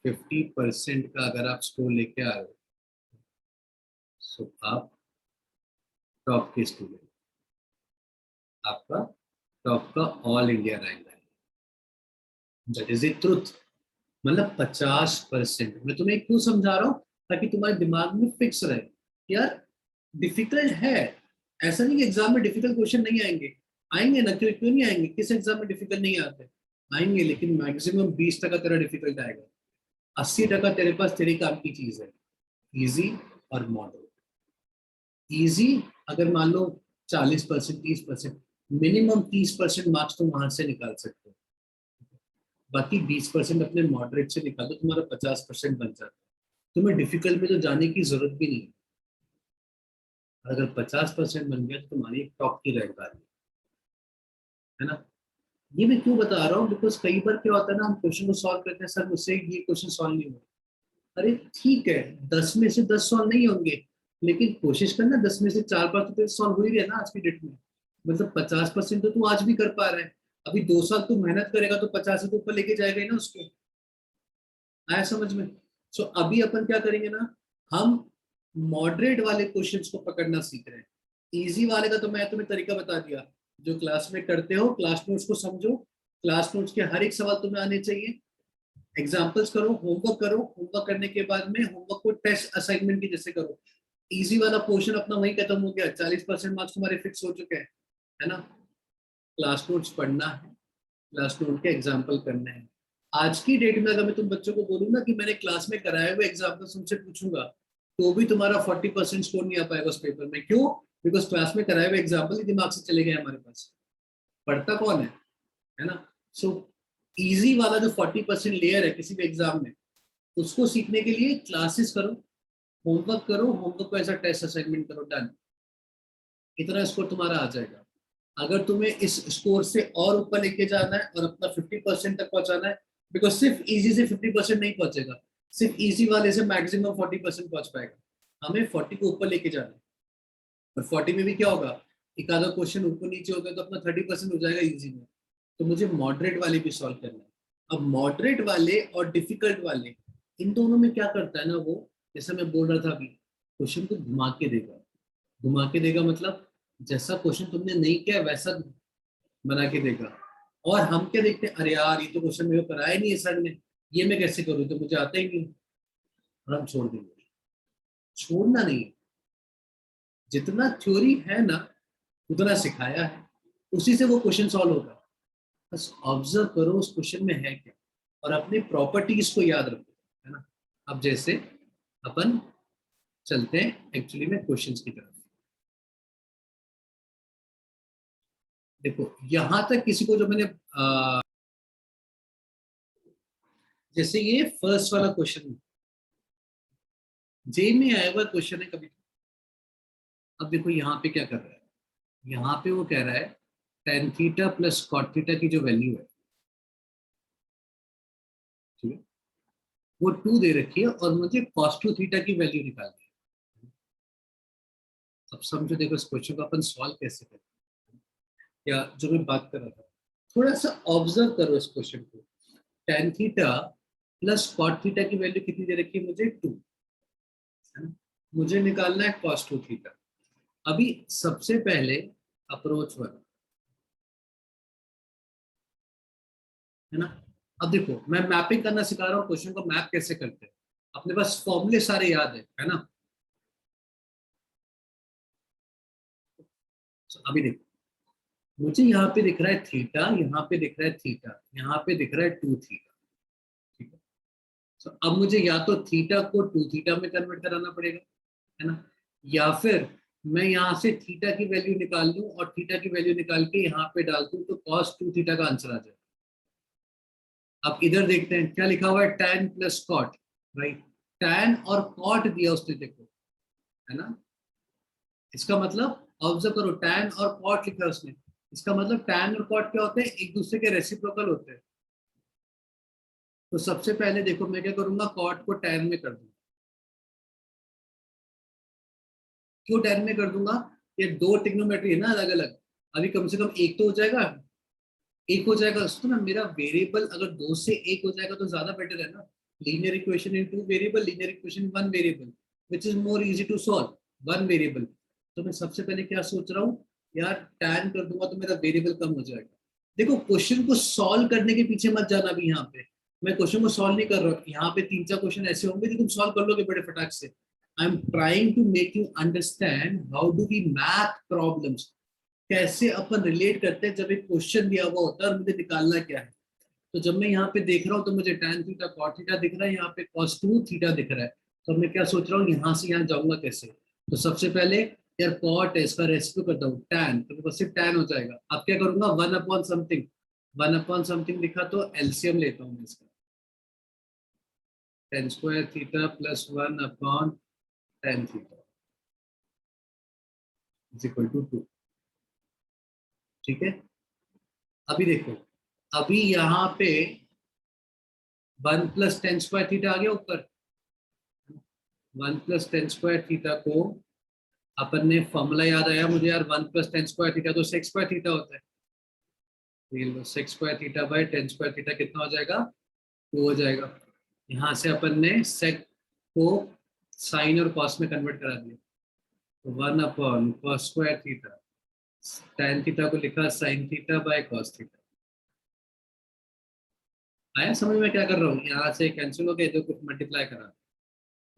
50% का अगर आप स्कोर लेके आ रहे हो, तो आप टॉप के स्टूडेंट, आपका टॉप का ऑल इंडिया रैंक है। That is a truth. मतलब 50%। मैं तुम्हें क्यों समझा रहा हूँ? ताकि तुम्हारे दिमाग में फिक्स रहे, यार डिफिकल्ट है। ऐसा नहीं कि एग्जाम में डिफिकल्ट क्वेश्चन नहीं आएंगे, आएंगे ना, क्यों क्यों नहीं आएंगे? किस एग्जाम में डिफिकल्ट नहीं आते? आएंगे, लेकिन मैक्सिमम 20% तेरा डिफिकल्ट आएगा, 80% तेरे पास तेरे काम की चीज है, इजी और मॉडल। इजी अगर मान लो 40%, 30%, मिनिमम 30% मार्क्स तुम वहां से निकाल सकते हो। बाकी 20% अपने मॉडरेट से निकाल दो, तुम्हारा 50% बन जाता है। तुम्हें डिफिकल्ट में तो जाने की जरूरत भी नहीं है। अगर 50% बन गया तो तुम्हारी एक टॉप की रैंक आ रही है ना। ये मैं क्यों बता रहा हूँ? बिकॉज कई बार क्या होता है ना, हम क्वेश्चन को सॉल्व करते हैं, सर मुझसे ये क्वेश्चन सॉल्व नहीं हुआ। अरे ठीक है, 10 में से 10 सॉल्व नहीं होंगे, लेकिन कोशिश करना 10 में से 4 बार तो सॉल्व हो ही रहा है ना आज की डेट में। मतलब 50% तो तू आज भी कर पा रहा है। अभी 2 साल तू मेहनत करेगा तो 50 से तो ऊपर लेके जाएगा ही ना उसको। आया समझ में? सो अभी अपन क्या करेंगे ना, हम मॉडरेट वाले क्वेश्चंस को पकड़ना सीख रहे हैं। इजी वाले का तो मैं तुम्हें तरीका बता दिया, जो क्लास में करते हो, क्लास नोट्स को समझो, क्लास नोट्स के हर एक सवाल तुम्हें आने चाहिए, एग्जाम्पल्स करो, होमवर्क करो, होमवर्क करने के बाद में होमवर्क को टेस्ट असाइनमेंट की जैसे करो। इजी वाला पोर्शन अपना वही खत्म हो गया, 40% मार्क्स तुम्हारे फिक्स हो चुके हैं, है ना। क्लास नोट्स पढ़ना है, क्लास नोट के एग्जाम्पल करने हैं। आज की डेट में अगर मैं तुम बच्चों को बोलूँ ना कि मैंने क्लास में कराए हुए एग्जाम्पल तुमसे पूछूंगा, तो भी तुम्हारा 40% स्कोर नहीं आ पाएगा उस पेपर में। क्यों? बिकॉज क्लास में कराए हुए एग्जाम्पल ही दिमाग से चले गए हमारे पास। पढ़ता कौन है? है ना। सो इजी वाला जो 40% लेयर है किसी भी एग्जाम में, उसको सीखने के लिए क्लासेस करो, होमवर्क करो, होमवर्क को ऐसा टेस्ट असाइनमेंट करो, डन, इतना स्कोर तुम्हारा आ जाएगा। अगर तुम्हें इस स्कोर से और ऊपर लेके जाना है और अपना 50% तक पहुंचाना है, बिकॉज सिर्फ इजी से 50% नहीं पहुंचेगा, सिर्फ इजी वाले से मैक्सिमम 40% पहुंच पाएगा, हमें 40 को ऊपर लेके जाना है। और 40 में भी क्या होगा, एक आधा क्वेश्चन ऊपर नीचे होगा तो अपना 30% हो जाएगा इजी में। तो मुझे मॉडरेट वाले भी सॉल्व करना है। अब मॉडरेट वाले और डिफिकल्ट वाले, इन दोनों में क्या करता है ना वो, जैसा मैं बोल रहा था अभी, क्वेश्चन को घुमा के देगा। घुमा के देगा मतलब जैसा क्वेश्चन तुमने नहीं किया वैसा बना के देगा। और हम क्या देखते हैं, अरे यार ये तो क्वेश्चन मेरे को कराया नहीं है सर ने, ये मैं कैसे करूँ, तो मुझे आता ही नहीं, और हम छोड़ देंगे। छोड़ना नहीं, जितना थ्योरी है ना उतना सिखाया है, उसी से वो क्वेश्चन सॉल्व होगा। बस ऑब्जर्व करो उस क्वेश्चन में है क्या, और अपनी प्रॉपर्टीज को याद रखो, है ना। अब जैसे अपन चलते हैं एक्चुअली में क्वेश्चंस की तरफ। देखो यहां तक किसी को जो मैंने जैसे ये फर्स्ट वाला क्वेश्चन जे में आया हुआ क्वेश्चन है कभी। अब देखो यहाँ पे क्या कर रहा है, यहाँ पे वो कह रहा है tan theta plus cot theta की जो वैल्यू है, ठीक है, वो 2 दे रखी है और मुझे कॉस टू थीटा की वैल्यू निकालनी है। अब समझो, देखो इस क्वेश्चन को अपन सॉल्व कैसे करें, या जो मैं बात कर रहा था, थोड़ा सा ऑब्जर्व करो इस क्वेश्चन को। Tan theta plus cot theta की वैल्यू कितनी दे रखी है मुझे, 2, है ना। मुझे निकालना है कॉस टू थीटा। अभी सबसे पहले अप्रोच वन, है ना। अब देखो मैं मैपिंग करना सिखा रहा हूँ, क्वेश्चन को मैप कैसे करते हैं, अपने पास फॉर्मूले सारे याद है ना। तो अभी देखो, मुझे यहाँ पे दिख रहा है थीटा, यहाँ पे दिख रहा है थीटा, यहाँ पे दिख रहा है 2 थीटा, ठीक है। तो अब मुझे या तो थीटा को 2 थीटा में कन्वर्ट कराना पड़ेगा, है ना, या फिर मैं यहाँ से थीटा की वैल्यू निकाल लूं और थीटा की वैल्यू निकाल के यहाँ पे डाल दूं तो कॉस 2 थीटा का आंसर आ जाए। अब इधर देखते हैं क्या लिखा हुआ है, tan plus cot, right. tan और कॉट दिया उसने, देखो, है ना। इसका मतलब ऑब्जर्व करो, tan और कॉट लिखा है उसने, इसका मतलब tan और कॉट क्या होते हैं, एक दूसरे के रेसिप्रोकल होते हैं। तो सबसे पहले देखो मैं क्या करूंगा, कॉट को tan में कर दूंगा। क्यों tan में कर दूंगा, ये दो ट्रिग्नोमेट्री है ना अलग अलग, अभी कम से कम एक तो हो जाएगा, एक हो जाएगा उसको ना, मेरा वेरिएबल अगर दो से एक हो जाएगा तो ज्यादा बेटर है ना। Linear equation in two variable, linear equation one variable, which is more easy to solve one variable. तो मैं सबसे पहले क्या सोच रहा हूँ यार, टैन कर दूंगा तो मेरा वेरिएबल कम हो जाएगा। देखो क्वेश्चन को सॉल्व करने के पीछे मत जाना भी, यहाँ पे मैं क्वेश्चन को सॉल्व नहीं कर रहा हूँ, यहाँ पे 3-4 क्वेश्चन ऐसे होंगे जो तुम सॉल्व कर लोगे बड़े फटाक से। I am trying to make you understand how do we math problems, कैसे अपन रिलेट करते हैं जब एक क्वेश्चन दिया हुआ होता है और मुझे निकालना क्या है। तो जब मैं यहाँ पे देख रहा हूँ तो मुझे tan थीटा cot थीटा दिख रहा है, यहाँ पे cos 2 थीटा दिख रहा है। तो मैं क्या सोच रहा हूँ, यहाँ से यहाँ जाऊंगा कैसे। तो सबसे पहले यार cot है, इसका रेसिप्रो करता हूँ tan, तो मेरे पास सिर्फ tan हो जाएगा। अब क्या करूंगा, one upon something, one upon something लिखा तो एलसीएम लेता हूँ मैं इसका, tan square theta plus one upon tan theta is equal to 2, ठीक है। अभी देखो, अभी यहाँ पे 1 प्लस टेन स्क्वायर थीटा आ गया ऊपर, 1 प्लस टेन स्क्वायर थीटा को अपन ने फॉर्मूला याद आया मुझे यार, 1 प्लस टेन स्क्वायर थीटा तो सेक स्क्वायर थीटा होता है, sec square theta by tan square theta कितना हो जाएगा, 2 हो जाएगा। यहाँ से अपन ने सेक को साइन और कॉस में कन्वर्ट करा दिया, तो 1 upon cos square theta, tan theta को लिखा sine theta by cos theta. आया समझ में क्या कर रहा हूँ, यहाँ से कैंसिल हो गया तो कुछ मल्टीप्लाई करा,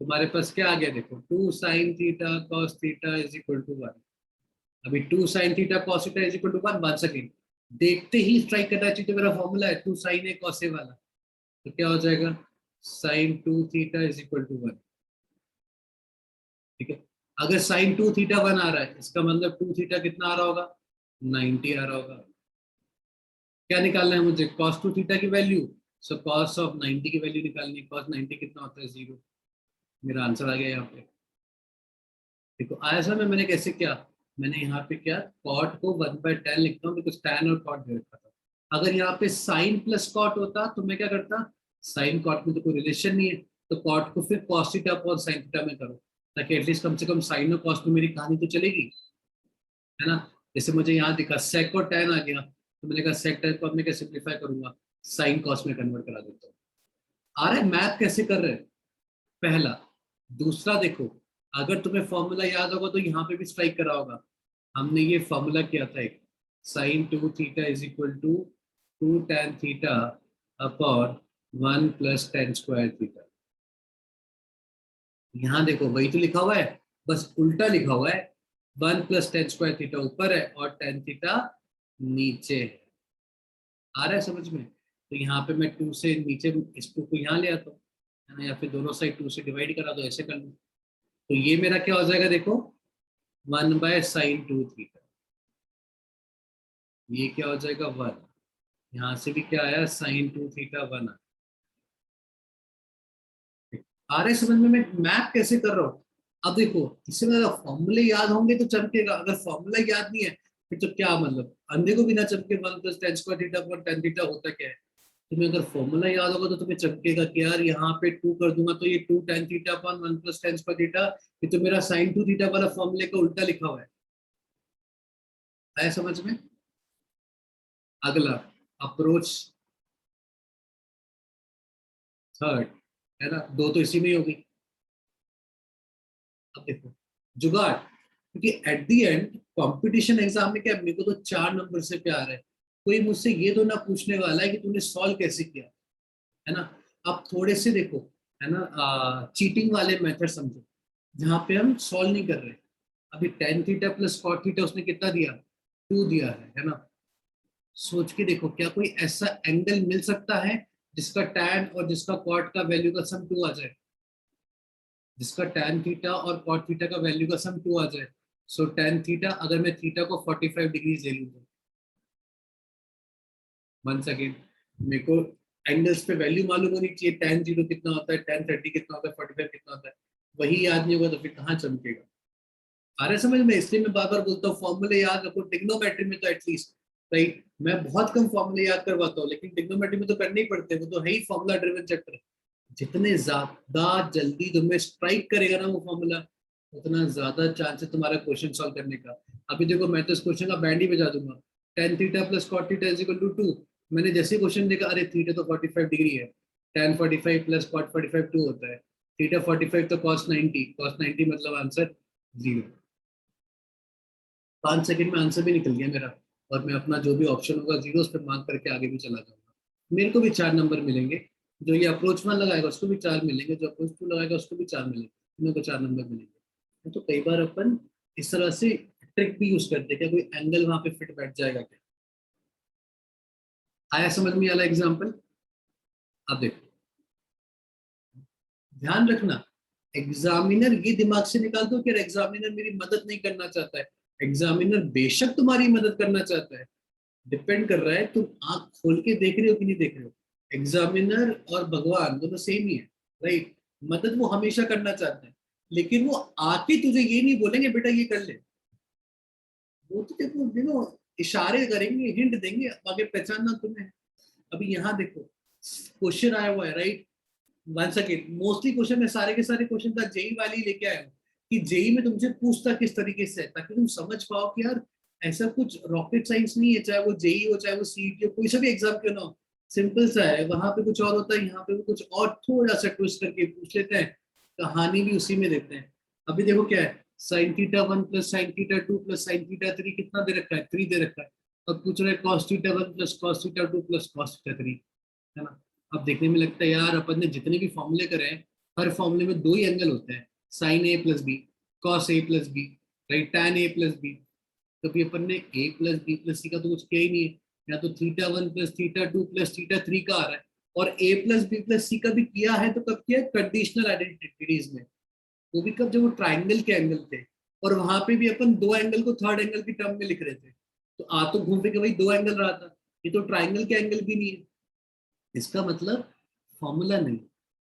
तुम्हारे पास क्या आ गया देखो, 2 sine theta cos theta is equal to 1। अभी 2 sine theta cos theta is equal to 1, 1 second देखते ही स्ट्राइक करना चाहिए, तो मेरा फॉर्मूला है 2 साइन ए कॉस ए वाला, तो क्या हो जाएगा, sine 2 theta is equal to 1, ठीक है। अगर साइन 2 थीटा 1 आ रहा है, इसका मतलब 2 थीटा कितना आ रहा होगा, 90 आ रहा होगा। क्या निकालना है मुझे, cos टू थीटा की वैल्यू। सो cos ऑफ 90 की वैल्यू निकालनी है। cos 90 कितना होता है, 0। मेरा आंसर आ गया यहाँ पे। देखो आया समझ में मैंने कैसे किया। मैंने यहाँ पे क्या, cot को 1/10 लिखता हूँ बिकॉज tan और cot दे रखा था। अगर यहाँ पे sin प्लस cot होता तो मैं क्या करता, sin cot में तो कोई रिलेशन नहीं है, तो cot को फिर cos theta upon sin theta में करो, ताकि एटलीस्ट कम से कम sin और cos में मेरी कहानी तो चलेगी, है ना। जैसे मुझे यहाँ दिखा sec और tan आ गया, तो मैंने कहा sec tan को अब मैं कैसे सिंप्लीफाई करूंगा, sin cos में कन्वर्ट करा देता हूँ। आ रहा है मैथ कैसे कर रहे हैं, पहला। दूसरा देखो, अगर तुम्हें फॉर्मूला याद होगा तो यहाँ पे भी स्ट्राइक करा होगा। हमने ये फॉर्मूला किया था एक, sine two theta is equal to 2 tan theta upon 1 + tan² theta. यहाँ देखो वही तो लिखा हुआ है, बस उल्टा लिखा हुआ है। 1 + tan² थीटा ऊपर है और tan थीटा नीचे है। आ रहा है समझ में। तो यहाँ पे मैं 2 से नीचे इस 2 को यहाँ ले आता हूँ, है ना, या फिर दोनों साइड 2 से डिवाइड करा दो, ऐसे कर लूँ। तो ये मेरा क्या हो जाएगा देखो, 1/sin2 थीटा। ये क्या हो जाएगा 1। यहाँ से भी क्या आया, sin2 थीटा 1 आ रहा है समझ में मैं मैप कैसे कर रहा हूँ। अब देखो, इससे मेरा फॉर्मूले याद होंगे तो चमकेगा, अगर फॉर्मूला याद नहीं है फिर तो क्या मतलब, अंधे को भी ना चमके 1 + tan² theta upon tan theta होता क्या है। तुम्हें अगर फॉर्मूला याद होगा तो तुम्हें चमकेगा कि यार यहाँ पे 2 कर दूंगा तो ये 2 tan थीटा अपॉन 1 + tan²थीटा, ये तो मेरा sin2 थीटा वाला फॉर्मूले का उल्टा लिखा हुआ है। आया समझ में। अगला अप्रोच थर्ड, है ना, दो तो इसी में ही होगी। अब देखो जुगाड़, क्योंकि at the end competition exam में क्या है, मेरे को तो 4 नंबर से प्यार है। कोई मुझसे ये तो ना पूछने वाला है कि तूने सॉल्व कैसे किया, है ना। अब थोड़े से देखो, है ना, चीटिंग वाले मेथड समझो, जहाँ पे हम सॉल्व नहीं कर रहे। अभी tan theta plus cot theta उसने कितना दिया, 2 दिया है ना। सोच के देखो क्या कोई ऐसा एंगल मिल सकता है जिसका tan और जिसका cot का वैल्यू का सम 2 आ जाए, जिसका tan थीटा और cot थीटा का वैल्यू का सम 2 आ जाए। सो tan थीटा, अगर मैं थीटा को 45 डिग्रीज ले लूँ, वन सेकेंड, मेरे को एंगल्स पे वैल्यू मालूम होनी चाहिए, tan 0 कितना होता है, tan 30 कितना होता है, 45 कितना होता है। वही याद नहीं होगा तो फिर कहाँ चमकेगा। आ रहा है समझ में, इसलिए मैं बार बार बोलता हूँ फॉर्मूले याद रखो, ट्रिग्नोमेट्री में तो एटलीस्ट। राइट, मैं बहुत कम फॉर्मूले याद करवाता हूँ, लेकिन ट्रिग्नोमेट्री में तो करने ही पड़ते हैं, वो तो है ही फॉर्मूला ड्रिवन चैप्टर। जितने ज्यादा जल्दी तुम्हें स्ट्राइक करेगा ना वो फॉर्मूला, उतना ज्यादा चांस है तुम्हारा क्वेश्चन सॉल्व करने का। अभी देखो मैं तो इस क्वेश्चन का बैंड ही बजा दूंगा, tan theta plus cot theta is equal to 2। मैंने जैसे क्वेश्चन देखा, अरे थीटा तो 45 डिग्री है, tan 45 प्लस cot 45 2 होता है, थीटा 45 तो cos 90 मतलब आंसर 0। 5 सेकंड में आंसर भी निकल गया मेरा, और मैं अपना जो भी ऑप्शन होगा 0 पे मार्क करके आगे भी चला जाऊंगा। मेरे को भी 4 नंबर मिलेंगे, जो ये अप्रोच 1 लगाएगा उसको भी 4 मिलेंगे, जो अप्रोच 2 लगाएगा उसको भी 4 मिलेंगे, तीनों को 4 नंबर मिलेंगे। तो कई बार अपन इस तरह से ट्रिक भी यूज करते हैं, क्या कोई एंगल वहां पे फिट बैठ जाएगा क्या। आया समझ में वाला एग्जाम्पल। अब देखो, ध्यान रखना, एग्जामिनर ये दिमाग से निकाल दो कि एग्जामिनर मेरी मदद नहीं करना चाहता है। एग्जामिनर बेशक तुम्हारी मदद करना चाहता है, डिपेंड कर रहा है तुम आंख खोल के देख रहे हो कि नहीं देख रहे हो। एग्जामिनर और भगवान दोनों सेम ही है, राइट। मदद वो हमेशा करना चाहते हैं, लेकिन वो आके तुझे ये नहीं बोलेंगे बेटा ये कर ले। वो तो देखो देखो इशारे करेंगे, हिंट देंगे, आगे पहचानना तुम्हें। अभी यहाँ देखो क्वेश्चन आया हुआ है, right. One second, mostly question में सारे के सारे क्वेश्चन था जेई वाली लेके आया हूँ, कि जेई में तुमसे पूछता किस तरीके से है, ताकि तुम समझ पाओ कि यार ऐसा कुछ रॉकेट साइंस नहीं है, चाहे वो जेई हो चाहे वो सीईटी हो, कोई सा भी एग्जाम क्यों ना हो, सिंपल सा है। वहां पे कुछ और होता है, यहाँ पे भी कुछ और थोड़ा सा ट्विस्ट करके पूछ लेते हैं, कहानी भी उसी में देते हैं। अभी देखो क्या है, sin θ1 plus sin θ2 plus sin θ3 कितना दे रखा है, 3 दे रखा है। और पूछ रहे cos θ1 plus cos θ2 plus cos θ3, है ना। अब देखने में लगता है यार अपन ने जितने भी फॉर्मूले करे हैं, हर फॉर्मूले में 2 ही एंगल होते हैं, sign A plus B, cos A plus B, right, tan A plus B. कभी अपन ने ए प्लस बी प्लस सी का तो कुछ किया ही नहीं है। या तो θ1 प्लस θ2 प्लस θ3 का आ रहा है, और ए प्लस बी प्लस सी का भी किया है, तो कब किया, कंडीशनल आइडेंटिटीज में। वो भी कब, जब वो ट्राइंगल के एंगल थे, और वहां पे भी अपन 2 एंगल को थर्ड एंगल की टर्म में लिख रहे थे, तो आ तो घूम फिर के वही 2 एंगल रहा था। ये तो ट्राइंगल के एंगल भी नहीं है, इसका मतलब फॉर्मूला नहीं,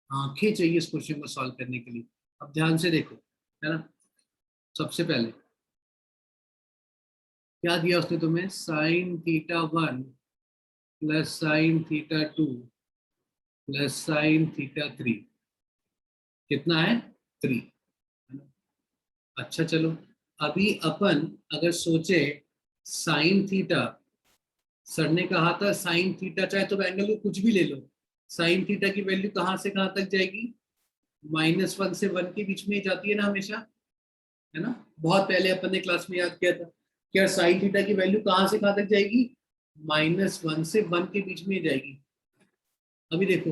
आंखें चाहिए इस क्वेश्चन को सॉल्व करने के लिए। अब ध्यान से देखो, है ना, सबसे पहले क्या दिया उसने तुम्हें, sign theta 1 plus sine theta 2 plus sine theta 3, कितना है 3, है ना। अच्छा चलो, अभी अपन अगर सोचे साइन थीटा, सर ने कहा था साइन थीटा चाहे तो एंगल को कुछ भी ले लो, साइन थीटा की वैल्यू कहाँ से कहाँ तक जाएगी, -1 से 1 के बीच में ही जाती है ना हमेशा, है ना। बहुत पहले अपन ने क्लास में याद किया था, क्या साइन थीटा की वैल्यू कहाँ से कहाँ तक जाएगी, -1 से 1 के बीच में ही जाएगी। अभी देखो,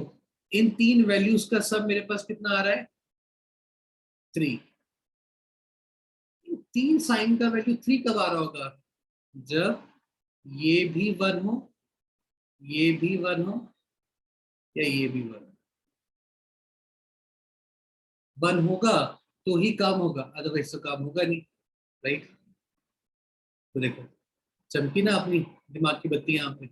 इन तीन वैल्यूज का सब मेरे पास कितना आ रहा है, 3। तीन साइन का वैल्यू 3 कब आ रहा होगा, जब ये भी 1 हो, ये भी 1 हो, या ये भी 1 होगा तो ही काम होगा, अदरवाइज तो काम होगा नहीं, राइट। तो देखो, चमकी ना अपनी दिमाग की बत्ती यहाँ पे,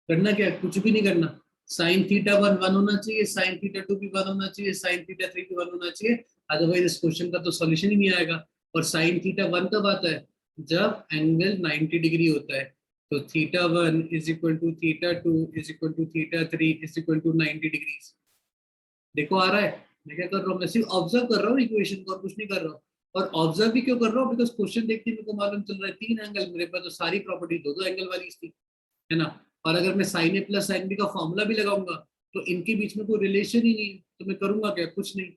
करना क्या है? कुछ भी नहीं करना, साइन थीटा 1 1 होना चाहिए, साइन थीटा 2 भी 1 होना चाहिए, साइन थीटा 3 भी 1 होना चाहिए, अदरवाइज इस क्वेश्चन का तो सॉल्यूशन ही नहीं आएगा। और साइन थीटा 1 कब आता है, जब एंगल 90 डिग्री होता है, तो theta 1 is equal to theta 2 is equal to theta 3 is equal to 90 degree. देखो आ रहा है, मैं क्या कर रहा हूँ, मैं सिर्फ ऑब्जर्व कर रहा हूँ इक्वेशन को और कुछ नहीं कर रहा हूँ। और ऑब्जर्व भी क्यों कर रहा हूँ, बिकॉज क्वेश्चन देखते ही मेरे को मालूम चल रहा है तीन एंगल, मेरे पास तो सारी प्रॉपर्टी दो दो एंगल वाली थी, है ना। और अगर मैं साइन ए प्लस साइन बी का फॉर्मूला भी लगाऊंगा तो इनके बीच में कोई रिलेशन ही नहीं है, तो मैं करूंगा क्या, कुछ नहीं।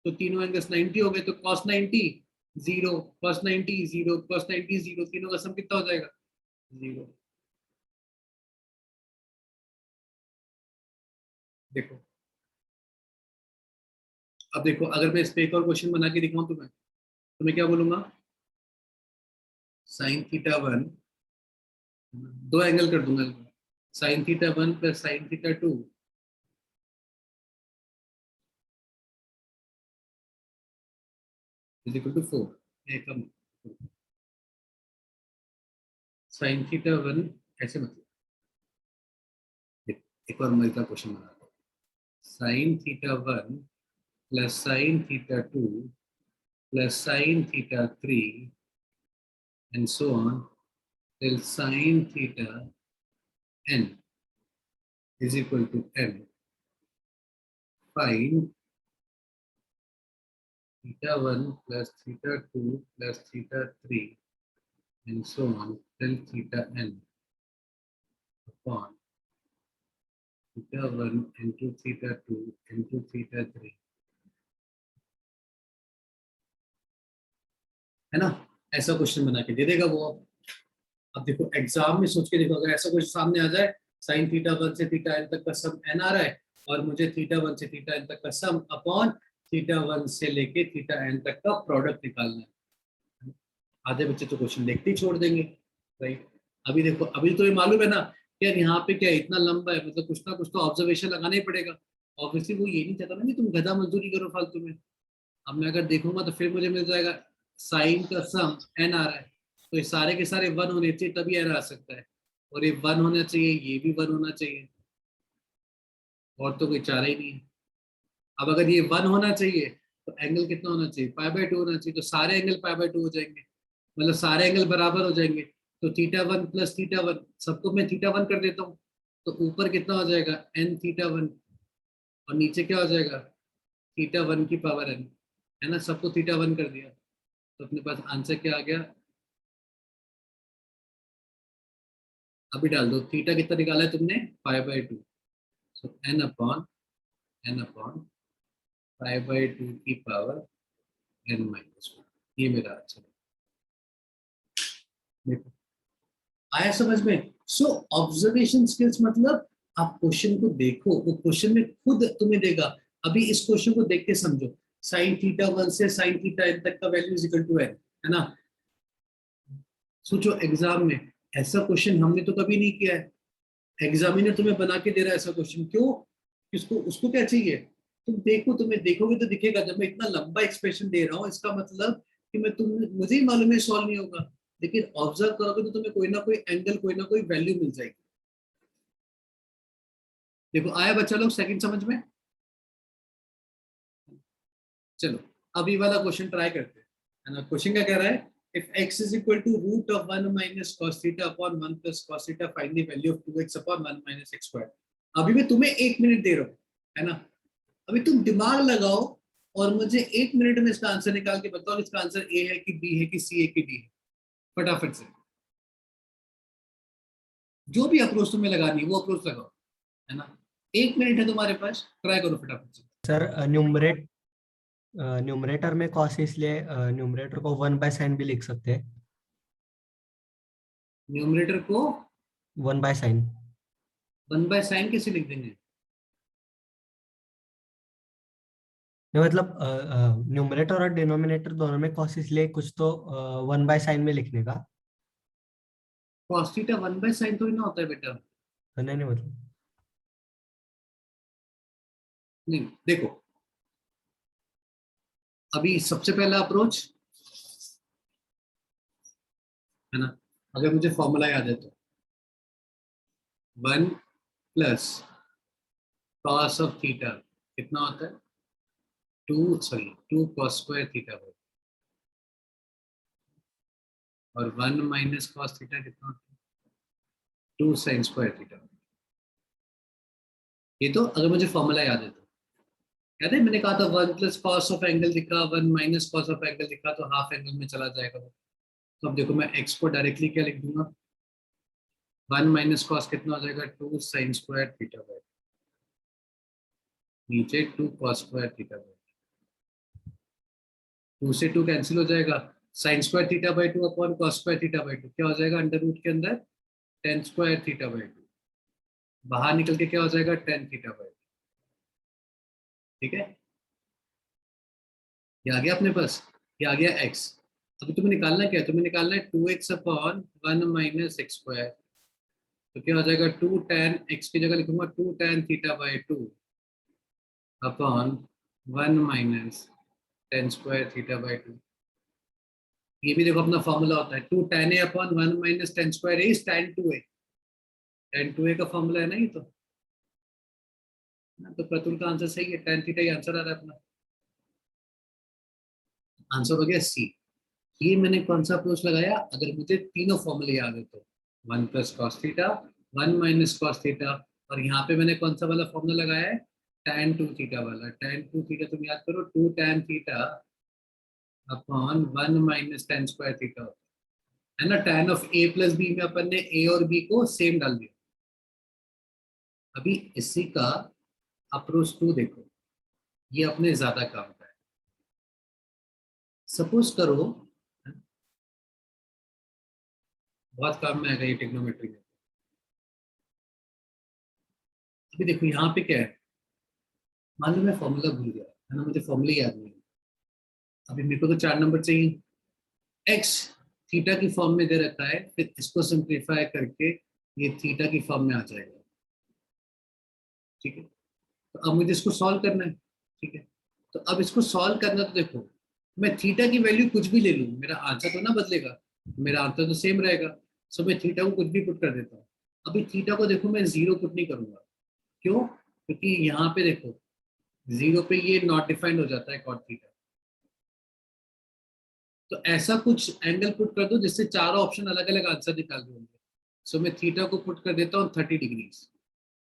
तो तीनों एंगल्स 90 हो गए, तो cos 90 zero, cos 90 zero, cos 90 zero, तीनों का सम कितना हो जाएगा, जीरो। देखो, अब देखो, अगर मैं इस पे एक और क्वेश्चन बना के दिखाऊं तुम्हें, तो मैं क्या बोलूंगा, साइन थीटा 1, दो एंगल कर दूंगा, sine theta 1 plus sine theta 2 is equal to 4, कम, साइन थीटा 1, ऐसे मतलब, एक और मैं का क्वेश्चन बना रहा हूँ, sign theta 1 plus sine theta 2 plus sine theta 3 and so on till sin theta n is equal to m. Find theta 1 plus theta 2 plus theta 3 and so on till theta n upon theta 1 into theta 2 into theta 3, है ना। ऐसा question बना के दे देगा वो। अब देखो exam में सोच के देखो, अगर ऐसा क्वेश्चन सामने आ जाए, साइन थीटा 1 से थीटा n तक का सम n आ रहा है, और मुझे थीटा 1 से थीटा n तक का सम अपॉन थीटा 1 से लेके थीटा n तक का प्रोडक्ट निकालना है। आधे बच्चे तो क्वेश्चन देखते ही छोड़ देंगे, राइट। अभी देखो, अभी तो ये मालूम है ना कि यार यहाँ पे क्या इतना लंबा है, मतलब कुछ ना कुछ तो ऑब्जर्वेशन लगाना ही पड़ेगा। ऑब्वियसली वो ये नहीं चाहता ना कि तुम गधा मजदूरी करो फालतू में। अब मैं अगर देखूंगा तो फिर मुझे मिल जाएगा साइन का सम एन आ रहा है, तो ये सारे के सारे 1 होने चाहिए तभी एन आ सकता है, और ये 1 होना चाहिए, ये भी 1 होना चाहिए, और तो कोई चारा ही नहीं है। अब अगर ये 1 होना चाहिए तो एंगल कितना होना चाहिए, π/2 होना चाहिए, तो सारे एंगल π/2 हो जाएंगे, मतलब सारे एंगल बराबर हो जाएंगे। तो थीटा 1 प्लस थीटा 1, सबको मैं थीटा 1 कर देता हूँ, तो ऊपर कितना हो जाएगा एन थीटा 1, और नीचे क्या हो जाएगा थीटा 1 की पावर एन, है ना। सबको थीटा 1 कर दिया, तो अपने पास आंसर क्या आ गया, अभी डाल दो, थीटा कितना निकाला है तुमने, π/2, सो एन अपॉन π/2 की पावर n-1, ये मेरा आंसर है। देखो, आया समझ में। सो ऑब्जर्वेशन स्किल्स मतलब आप क्वेश्चन को देखो, वो क्वेश्चन में खुद तुम्हें देगा। अभी इस क्वेश्चन को देख के समझो, साइन थीटा 1 से साइन थीटा n तक का value is equal to n, है ना। सोचो एग्जाम में ऐसा क्वेश्चन हमने तो कभी नहीं किया है, एग्जामिनर तुम्हें बना के दे रहा है ऐसा क्वेश्चन, क्यों, किसको, उसको क्या चाहिए, तुम देखो, तुम्हें देखोगे तो दिखेगा, जब मैं इतना लंबा एक्सप्रेशन दे रहा हूँ इसका मतलब कि मैं तुम, मुझे ही मालूम है सॉल्व नहीं होगा, लेकिन ऑब्जर्व करोगे तो तुम्हें कोई ना कोई एंगल, कोई ना कोई वैल्यू मिल जाएगी, देखो आया बच्चा लोग सेकंड समझ में? चलो अब ये वाला क्वेश्चन ट्राई करते हैं, है ना। क्वेश्चन क्या कह रहा है, if x is equal to root of 1 minus cos theta upon 1 plus cos theta, find the value of 2x upon 1 minus x square। अभी मैं तुम्हें 1 मिनट दे रहा हूँ, है ना। अभी तुम दिमाग लगाओ और मुझे 1 मिनट में इसका आंसर निकाल के बताओ, इसका आंसर ए है कि बी है कि सी है कि डी है, फटाफट से। जो भी अप्रोच तुम्हें लगानी है वो अप्रोच लगाओ, है ना। 1 मिनट है तुम्हारे पास, ट्राई करो फटाफट से। सर न्यूमरेटर में कॉस, इसलिए न्यूमरेटर को 1/sin भी लिख सकते हैं। न्यूमरेटर को 1/sin। 1/sin कैसे लिख देंगे? मतलब न्यूमरेटर और डिनोमिनेटर दोनों में कॉस, इसलिए कुछ तो 1/sin में लिखने का। cos थीटा 1/sin तो ही ना होता है बेटा। नहीं नहीं, मतलब नहीं देखो, अभी सबसे पहला अप्रोच, है ना, अगर मुझे फॉर्मूला याद है तो 1 + cos ऑफ थीटा कितना होता है, 2 cos² थीटा, और 1 - cos थीटा कितना होता है, 2 sin² थीटा। ये तो अगर मुझे फॉर्मूला याद है तो, याद है मैंने कहा था 1 + cos ऑफ एंगल दिखा, 1 - cos ऑफ एंगल दिखा तो हाफ एंगल में चला जाएगा वो। तो अब देखो मैं एक्स को डायरेक्टली क्या लिख दूंगा, 1 - cos कितना हो जाएगा, 2 sin² थीटा, नीचे 2 cos² थीटा, 2 से 2 कैंसिल हो जाएगा, sin²θ/2 अपॉन cos²θ/2 क्या हो जाएगा, अंडर रूट के अंदर tan²θ/2, बाहर निकल के क्या हो जाएगा, tan θ/2। ठीक है, ये आ गया अपने पास, ये आ गया x। अभी तुम्हें निकालना क्या है, तुम्हें निकालना है 2x अपॉन 1 - x²। तो क्या हो जाएगा, 2 tan x की जगह लिखूंगा 2 tan θ/2 अपॉन 1 - tan²θ/2। ये भी देखो अपना फॉर्मूला होता है, 2 tan A upon 1 - tan²A is tan2A। tan2A का फॉर्मूला है ना ये तो, ना। तो प्रतुल का आंसर सही है, tan थीटा ही आंसर आ रहा है अपना। आंसर हो गया सी। ये मैंने कौन सा अप्रोच लगाया, अगर मुझे तीनों फॉर्मूले याद है तो 1 + cos थीटा, 1 - cos थीटा, और यहाँ पे मैंने कौन सा वाला फॉर्मूला लगाया है, tan2 थीटा वाला। tan2 थीटा तुम याद करो, 2 tan थीटा अपॉन 1 - tan²थीटा होता है ना। tan ऑफ A + B में अपन ने A और B को सेम डाल दिया। अभी इसी का अप्रोच 2 देखो, ये अपने ज्यादा काम का है। सपोज करो, बहुत काम में आएगा ये टिग्नोमेट्री में। अभी देखो यहाँ पे क्या है, मान लो मैं फॉर्मूला भूल गया, है ना, मुझे फॉर्मूला याद नहीं है। अभी मेरे को तो 4 नंबर चाहिए। एक्स थीटा की फॉर्म में दे रखा है, फिर इसको सिंप्लीफाई करके ये थीटा की फॉर्म में आ जाएगा। ठीक है, तो अब मुझे इसको सॉल्व करना है। ठीक है, तो अब इसको सॉल्व करना, तो देखो मैं थीटा की वैल्यू कुछ भी ले लूँ, मेरा आंसर तो ना बदलेगा, मेरा आंसर तो सेम रहेगा। सो मैं थीटा को कुछ भी पुट कर देता हूँ। अभी थीटा को देखो मैं 0 पुट नहीं करूंगा, क्यों, क्योंकि यहाँ पे देखो 0 पे ये नॉट डिफाइंड हो जाता है कॉट थीटा। तो ऐसा कुछ एंगल पुट कर दो जिससे चारों ऑप्शन अलग अलग आंसर निकाल रहे होंगे। सो मैं थीटा को पुट कर देता हूँ 30 डिग्रीज।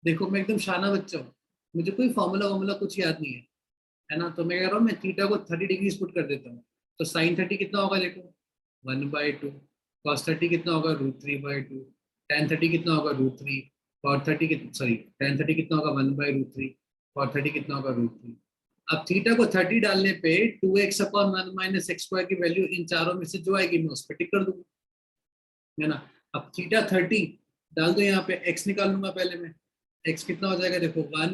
देखो मैं एकदम शाना बच्चा हूँ, मुझे कोई फॉर्मूला वॉर्मूला कुछ याद नहीं है ना। तो मैं कह रहा हूँ मैं थीटा को 30 डिग्रीज पुट कर देता हूँ। तो sin 30 कितना होगा देखो, 1/2। cos 30 कितना होगा, √3/2। tan 30 कितना होगा, √3। cot 30 सॉरी tan 30 कितना होगा, 1/√3। cot 30 कितना होगा, √3। अब थीटा को 30 डालने पे 2x अपॉन 1 - x² की वैल्यू इन चारों में से जो आएगी मैं उस पर टिक कर दूंगा, है ना। अब थीटा 30 डाल दो, यहाँ पे x निकाल लूंगा पहले मैं। x कितना हो जाएगा देखो, 1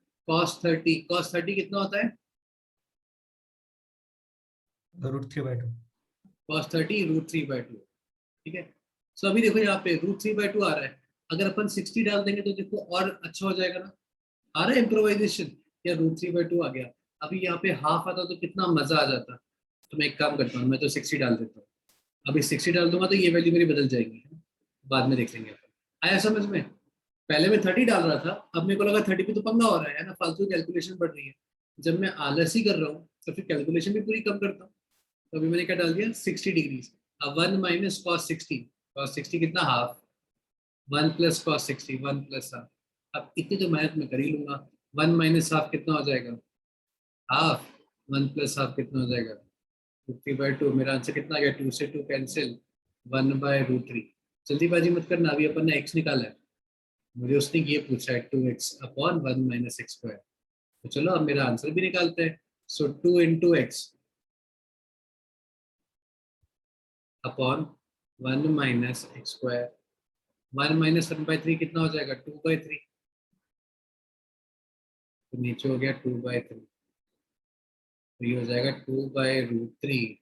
- cos 30। cos 30 कितना होता है, √3/2। cos 30 √3/2। ठीक है, सो अभी देखो यहाँ पे √3/2 आ रहा है। अगर अपन 60 डाल देंगे तो देखो और अच्छा हो जाएगा ना, आ रहा है इम्प्रोवाइजेशन। या √3/2 आ गया। अभी यहाँ पे हाफ आता तो कितना मजा आ जाता। तो मैं एक काम करता हूँ, मैं तो 60 डाल देता हूँ। अभी 60 डाल दूंगा तो ये वैल्यू मेरी बदल जाएगी, बाद में देख लेंगे अपन। आया समझ में? पहले मैं 30 डाल रहा था, अब मेरे को लगा 30 पे तो पंगा हो रहा है ना, फालतू कैलकुलेशन बढ़ रही है। जब मैं आलसी कर रहा हूँ तो फिर कैलकुलेशन भी पूरी कम करता हूँ। तो अभी मैंने क्या डाल दिया 60 डिग्री। अब 1 माइनस कॉस 60, कॉस 60 कितना half, 1 plus cos 60, 1 plus half. अब इतनी तो मेहनत मैं कर ही लूंगा। 1 माइनस हाफ कितना हो जाएगा, हाफ। 1 प्लस हाफ कितना हो जाएगा, 50/2। मेरा आंसर कितना आ गया, 2 से 2 कैंसिल, 1/√3। जल्दीबाजी मत करना, अभी अपन ने x निकाला है, मुझे उसने ये पूछा है 2x/1 - x²। तो चलो अब मेरा आंसर भी निकालते हैं। सो 2x/1 - x², 1 - 1/3 कितना हो जाएगा, 2/3। तो नीचे हो गया 2/3, तो ये हो जाएगा 2/√3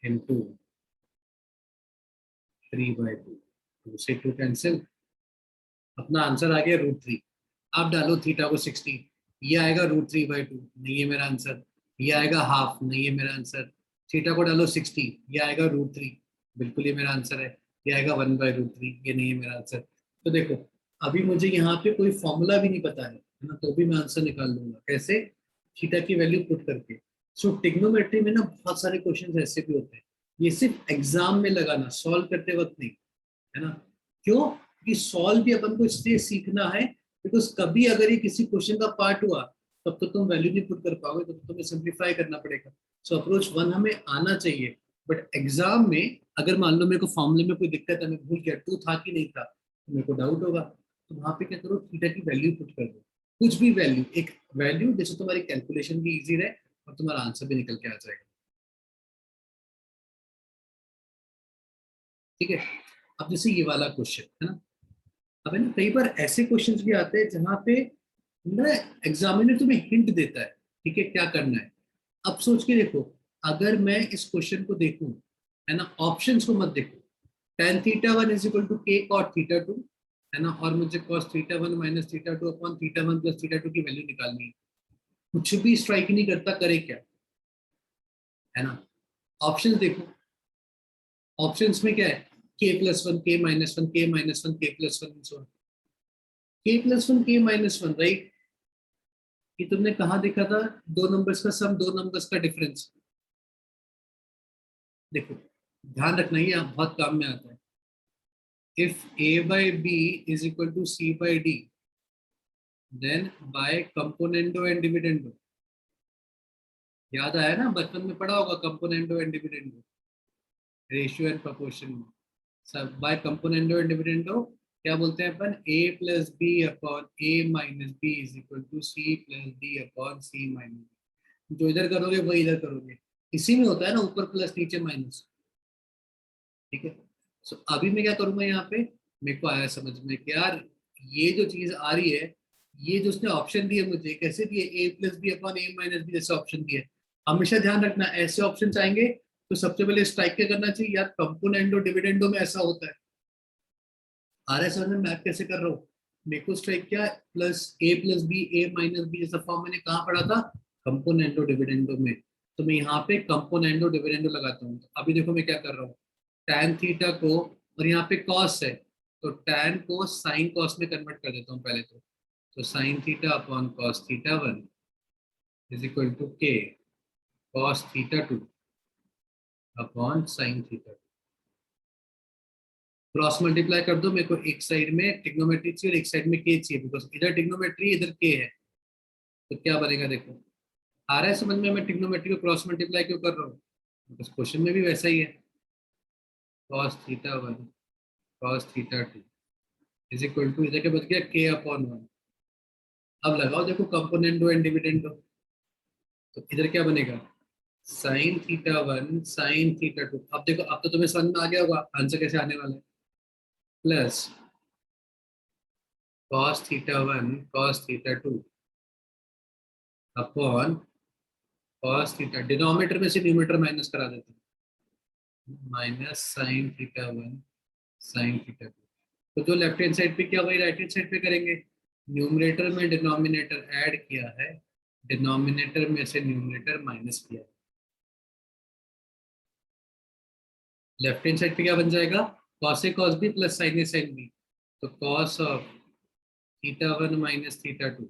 इंटू 3/2। 2 से 2 कैंसिल, अपना आंसर आ गया √3। आप डालो थीटा को 60, ये आएगा √3/2, नहीं है मेरा आंसर। ये आएगा हाफ, नहीं है मेरा आंसर। थीटा को डालो 60, ये आएगा √3, बिल्कुल ये मेरा आंसर है। ये आएगा 1/√3, ये नहीं है मेरा आंसर। तो देखो, अभी मुझे यहाँ पे कोई फॉर्मूला भी नहीं पता है ना, तो भी मैं आंसर निकाल लूंगा। कैसे, थीटा की वैल्यू पुट करके। सो टिग्नोमेट्री में ना बहुत सारे क्वेश्चन ऐसे भी होते हैं, ये सिर्फ एग्जाम में लगाना, सॉल्व करते वक्त नहीं, है ना। क्यों, कि सॉल्व भी अपन को इसलिए सीखना है बिकॉज कभी अगर ये किसी क्वेश्चन का पार्ट हुआ, तब तो तुम वैल्यू नहीं पुट कर पाओगे, तो तुम्हें सिंप्लीफाई करना पड़ेगा। सो अप्रोच 1 हमें आना चाहिए, बट एग्जाम में अगर मान लो मेरे को फॉर्मूले में कोई दिक्कत है, मैं भूल गया 2 था कि नहीं था, तो मेरे को डाउट होगा, तो वहां पे क्या करो, थीटा की वैल्यू पुट कर दो। कुछ भी वैल्यू, एक वैल्यू जैसे तुम्हारी कैलकुलेशन भी इजी रहे और तुम्हारा आंसर भी निकल के आ जाएगा। ठीक है। अब जैसे ये वाला क्वेश्चन है ना, अब है ना कई बार ऐसे क्वेश्चंस भी आते हैं जहाँ पे ना एग्जामिनर तुम्हें हिंट देता है, ठीक है, क्या करना है। अब सोच के देखो, अगर मैं इस क्वेश्चन को देखूं, है ना, ऑप्शंस को मत देखो, tan θ1 = k cot θ2, है ना, और मुझे cos θ1 - θ2 अपॉन θ1 + θ2 की वैल्यू निकालनी है। कुछ भी स्ट्राइक नहीं करता, करे क्या, है ना। ऑप्शंस देखो, ऑप्शंस में क्या है, k+1, k-1, k-1, k+1, k+1, k-1, right. कि तुमने कहा देखा था, दो नंबर्स का सम, दो नंबर्स का डिफरेंस। देखो, ध्यान रखना, ये बहुत काम में आता है। If a/b = c/d, then by componendo and dividendo. याद आया ना, बचपन में पढ़ा होगा componendo and dividendo, ratio and proportion में। सब बाय कंपोनेंडो एंड डिविडेंडो क्या बोलते हैं अपन, a+b/a-b = c+d/c-d। जो इधर करोगे वही इधर करोगे, इसी में होता है ना, ऊपर प्लस नीचे माइनस। ठीक है। सो अभी मैं क्या करूंगा यहाँ पे, मेरे को आया समझ में कि यार ये जो चीज आ रही है, ये जो उसने ऑप्शन दिए मुझे, कैसे दिए, a+b/a-b जैसे ऑप्शन दिए। हमेशा ध्यान रखना, ऐसे ऑप्शन आएंगे तो सबसे पहले स्ट्राइक क्या करना चाहिए यार, कंपोनेंडो डिविडेंडो में ऐसा होता है। आ रहा है समझ में, मैथ कैसे कर रहा हूँ। मेरे को स्ट्राइक क्या, a+b, a-b जैसा फॉर्म मैंने कहाँ पढ़ा था, कंपोनेंडो डिविडेंडो में। तो मैं यहाँ पे कंपोनेंडो डिविडेंडो लगाता हूँ। अभी देखो मैं क्या कर रहा हूँ, tan थीटा को, और यहाँ पे कॉस है, तो tan को साइन कॉस में कन्वर्ट कर देता हूँ पहले तो sine theta upon cos θ1 = k cos θ2 upon sine theta. Cross multiply कर दो, मेरे को एक साइड में टिग्नोमेट्री चाहिए और एक साइड में के चाहिए, बिकॉज इधर टिग्नोमेट्री इधर के है। तो क्या बनेगा देखो, आ रहा है समझ में, मैं टिग्नोमेट्री को क्रॉस मल्टीप्लाई क्यों कर रहा हूँ, बस क्वेश्चन में भी वैसा ही है। कॉस θ1 कॉस θ2 इधर क्या बच गया, के अपॉन 1। अब लगाओ देखो कंपोनेंडो एंड डिविडेंडो, तो इधर क्या बनेगा, साइन θ1 साइन θ2। अब देखो, अब तो तुम्हें समझ में आ गया होगा आंसर कैसे आने वाला है, plus cos θ1 cos θ2 upon cos theta, denominator में से न्यूमरेटर माइनस करा देते हैं, माइनस साइन θ1 साइन θ2। तो जो लेफ्ट हैंड साइड पे किया वही राइट हैंड साइड पे करेंगे। न्यूमरेटर में डिनोमिनेटर ऐड किया है, डिनोमिनेटर में से न्यूमरेटर माइनस किया है। लेफ्ट हैंड साइड पे क्या बन जाएगा, cos A cos B प्लस sin A sin B। तो cos ऑफ θ1 माइनस θ2,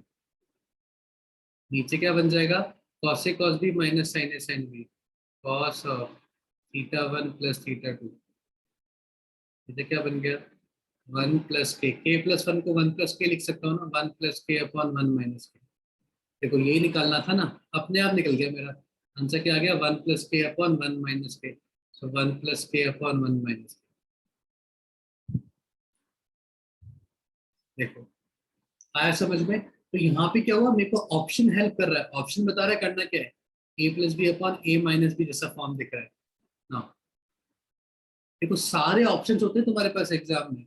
नीचे क्या बन जाएगा, cos A cos B minus sin A sin B, cos of θ1 plus θ2, नीचे क्या बन गया, 1 प्लस के प्लस 1 को 1 प्लस के लिख सकता हूँ ना, 1 प्लस के अपॉन 1 माइनस के। देखो यही निकालना था ना, अपने आप निकल गया मेरा आंसर, क्या आ गया, 1 प्लस के अपॉन 1 माइनस के, सो 1 प्लस के अपॉन 1 माइनस के। देखो आया समझ में। तो यहाँ पे क्या हुआ, मेरे को ऑप्शन हेल्प कर रहा है, ऑप्शन बता रहा है करना क्या है, ए प्लस बी अपॉन ए माइनस बी जैसा फॉर्म दिख रहा है ना। देखो सारे ऑप्शंस होते हैं तुम्हारे पास एग्जाम में।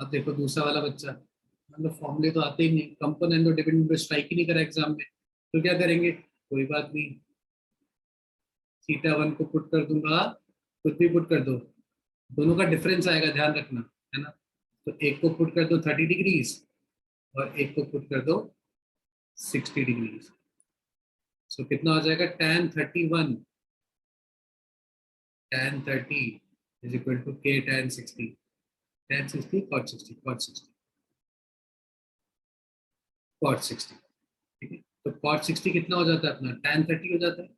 अब देखो दूसरा वाला बच्चा, मतलब फॉर्मूले तो आते ही नहीं, कंपोनेंट और डिविडेंड स्ट्राइक ही नहीं करा एग्जाम में, तो क्या करेंगे, कोई बात नहीं, θ1 को पुट कर दूंगा, कुछ भी पुट कर दो, दोनों का डिफरेंस आएगा, ध्यान रखना है ना। तो एक को पुट कर दो 30 डिग्रीज और एक को पुट कर दो 60 डिग्रीज, सो कितना हो जाएगा, tan 30 is equal to k tan 60, tan 60 cot 60 cot 60 cot 60, ठीक है। तो cot 60 कितना हो जाता है अपना, tan 30 हो जाता है ना,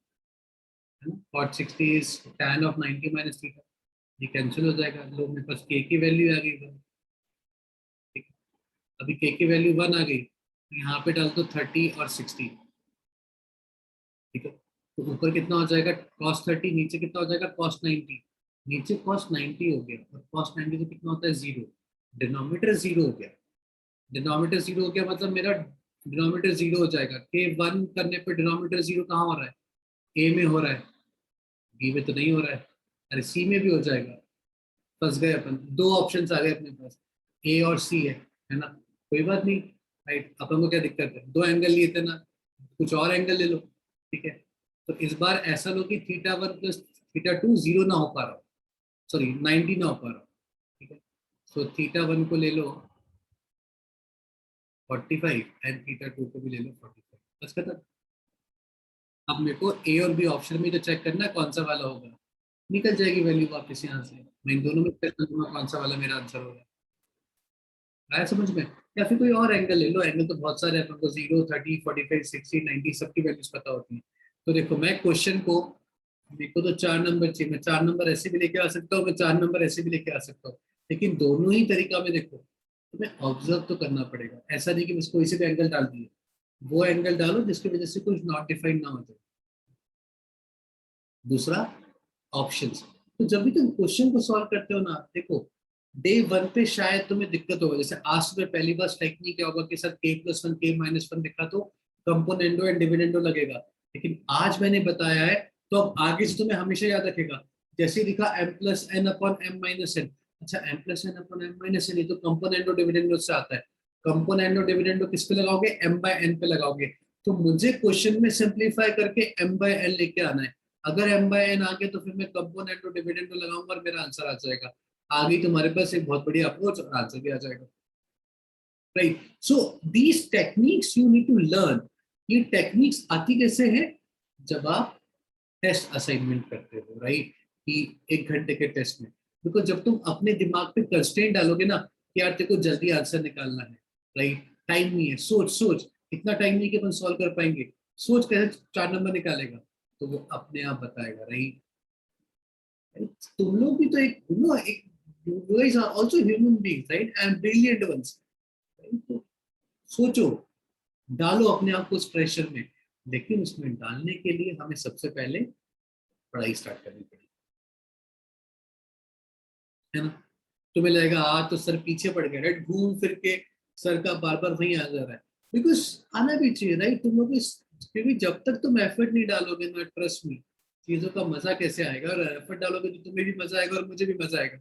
cot 60 is tan of 90 minus theta, ये कैंसिल हो जाएगा, लो मेरे पास k की वैल्यू आ गई, ठीक है। अभी k की वैल्यू 1 आ गई, तो यहाँ पे डाल दो 30 और 60, ठीक है। तो ऊपर कितना हो जाएगा cos 30, नीचे कितना हो जाएगा cos 90, नीचे cos 90 हो गया, और cos 90 से कितना होता है 0, डिनोमिनेटर 0 हो गया, डिनोमिनेटर 0 हो गया, मतलब मेरा डिनोमिनेटर 0 हो जाएगा, के 1 करने पे डिनोमिनेटर 0 कहाँ हो रहा है, ए में हो रहा है, बी में तो नहीं हो रहा है, अरे सी में भी हो जाएगा, फंस गए अपन, दो ऑप्शंस आ गए अपने पास, ए और सी है ना, कोई बात नहीं, राइट, अपन को क्या दिक्कत है, दो एंगल लिए थे ना, कुछ और एंगल ले लो, ठीक है। तो इस बार ऐसा लो कि θ1 प्लस θ2 0 ना हो पा रहा हो, सॉरी 90 ना हो पा रहा हो, ठीक है। सो θ1 को ले लो 45 एंड θ2 को भी ले लो 45, बस खत्म। अब मेरे को ए और बी ऑप्शन में तो चेक करना है कौन सा वाला होगा, निकल जाएगी वैल्यू वापस यहाँ से, मैं इन दोनों में चेक करूंगा कौन सा वाला मेरा आंसर होगा, आया समझ में। या फिर कोई और एंगल ले लो, एंगल तो बहुत सारे हैं, अपन को 0 30 45 60 90 सबकी वैल्यूज पता होती है। तो देखो मैं क्वेश्चन को, मेरे को तो 4 नंबर चाहिए, मैं 4 नंबर ऐसे भी लेके आ सकता हूँ, मैं 4 नंबर ऐसे भी लेके आ सकता हूँ, लेकिन दोनों ही तरीका में देखो तुम्हें ऑब्जर्व तो करना पड़ेगा, ऐसा नहीं कि बस कोई से भी एंगल डाल दिए, वो एंगल डालो जिसकी वजह से कुछ नॉट डिफाइंड ना हो जाए। दूसरा ऑप्शंस, तो जब भी तुम क्वेश्चन को सॉल्व करते हो ना, देखो डे 1 पे शायद तुम्हें दिक्कत होगा, जैसे आज तुम्हें पहली बार टेक्निक क्या होगा कि sir k plus 1 k minus 1 दिखा तो कंपोनेंडो एंड डिविडेंडो लगेगा, लेकिन आज मैंने बताया है तो अब आगे से तुम्हें हमेशा याद रखेगा, जैसे ही दिखा m plus n upon m minus n, अच्छा m plus n upon m minus n, ये तो कंपोनेंडो डिविडेंडो से आता है, कंपोनेंडो डिविडेंडो किस पे लगाओगे, m बाय n पे लगाओगे, तो मुझे क्वेश्चन में सिंप्लीफाई करके m बाय n लेके आना है, अगर m बाय n आ गया तो फिर मैं कंपोनेंट और डिविडेंड लगाऊंगा और मेरा आंसर आ जाएगा, आ गई तुम्हारे पास एक बहुत बड़ी अप्रोच और आंसर भी आ जाएगा, right. So these techniques you need to learn, ये टेक्निक्स आती कैसे है, जब आप टेस्ट असाइनमेंट करते हो, राइट, कि 1 घंटे के टेस्ट में, बिकॉज जब तुम अपने दिमाग पे कंस्ट्रेंट डालोगे ना कि यार तेरे को जल्दी आंसर निकालना है, राइट, टाइम नहीं है, सोच सोच, इतना टाइम नहीं कि अपन सॉल्व कर पाएंगे, सोच कैसे 4 नंबर निकालेगा, तो वो अपने आप बताएगा, राइट। तुम लोग भी तो एक एक you guys are also human beings, right, and brilliant ones, right? तो सोचो, डालो अपने आप को उस प्रेशर में, लेकिन उसमें डालने के लिए हमें सबसे पहले पढ़ाई स्टार्ट करनी पड़ेगी, है ना। तुम्हें लगेगा तो सर पीछे पड़ गया, राइट, घूम फिर के सर का बार बार वही आ जा रहा है, बिकॉज आना भी चाहिए, राइट, तुम लोग क्योंकि जब तक तुम एफर्ट नहीं डालोगे ना, ट्रस्ट में चीजों का मजा कैसे आएगा, और एफर्ट डालोगे तो तुम्हें भी मजा आएगा और मुझे भी मजा आएगा,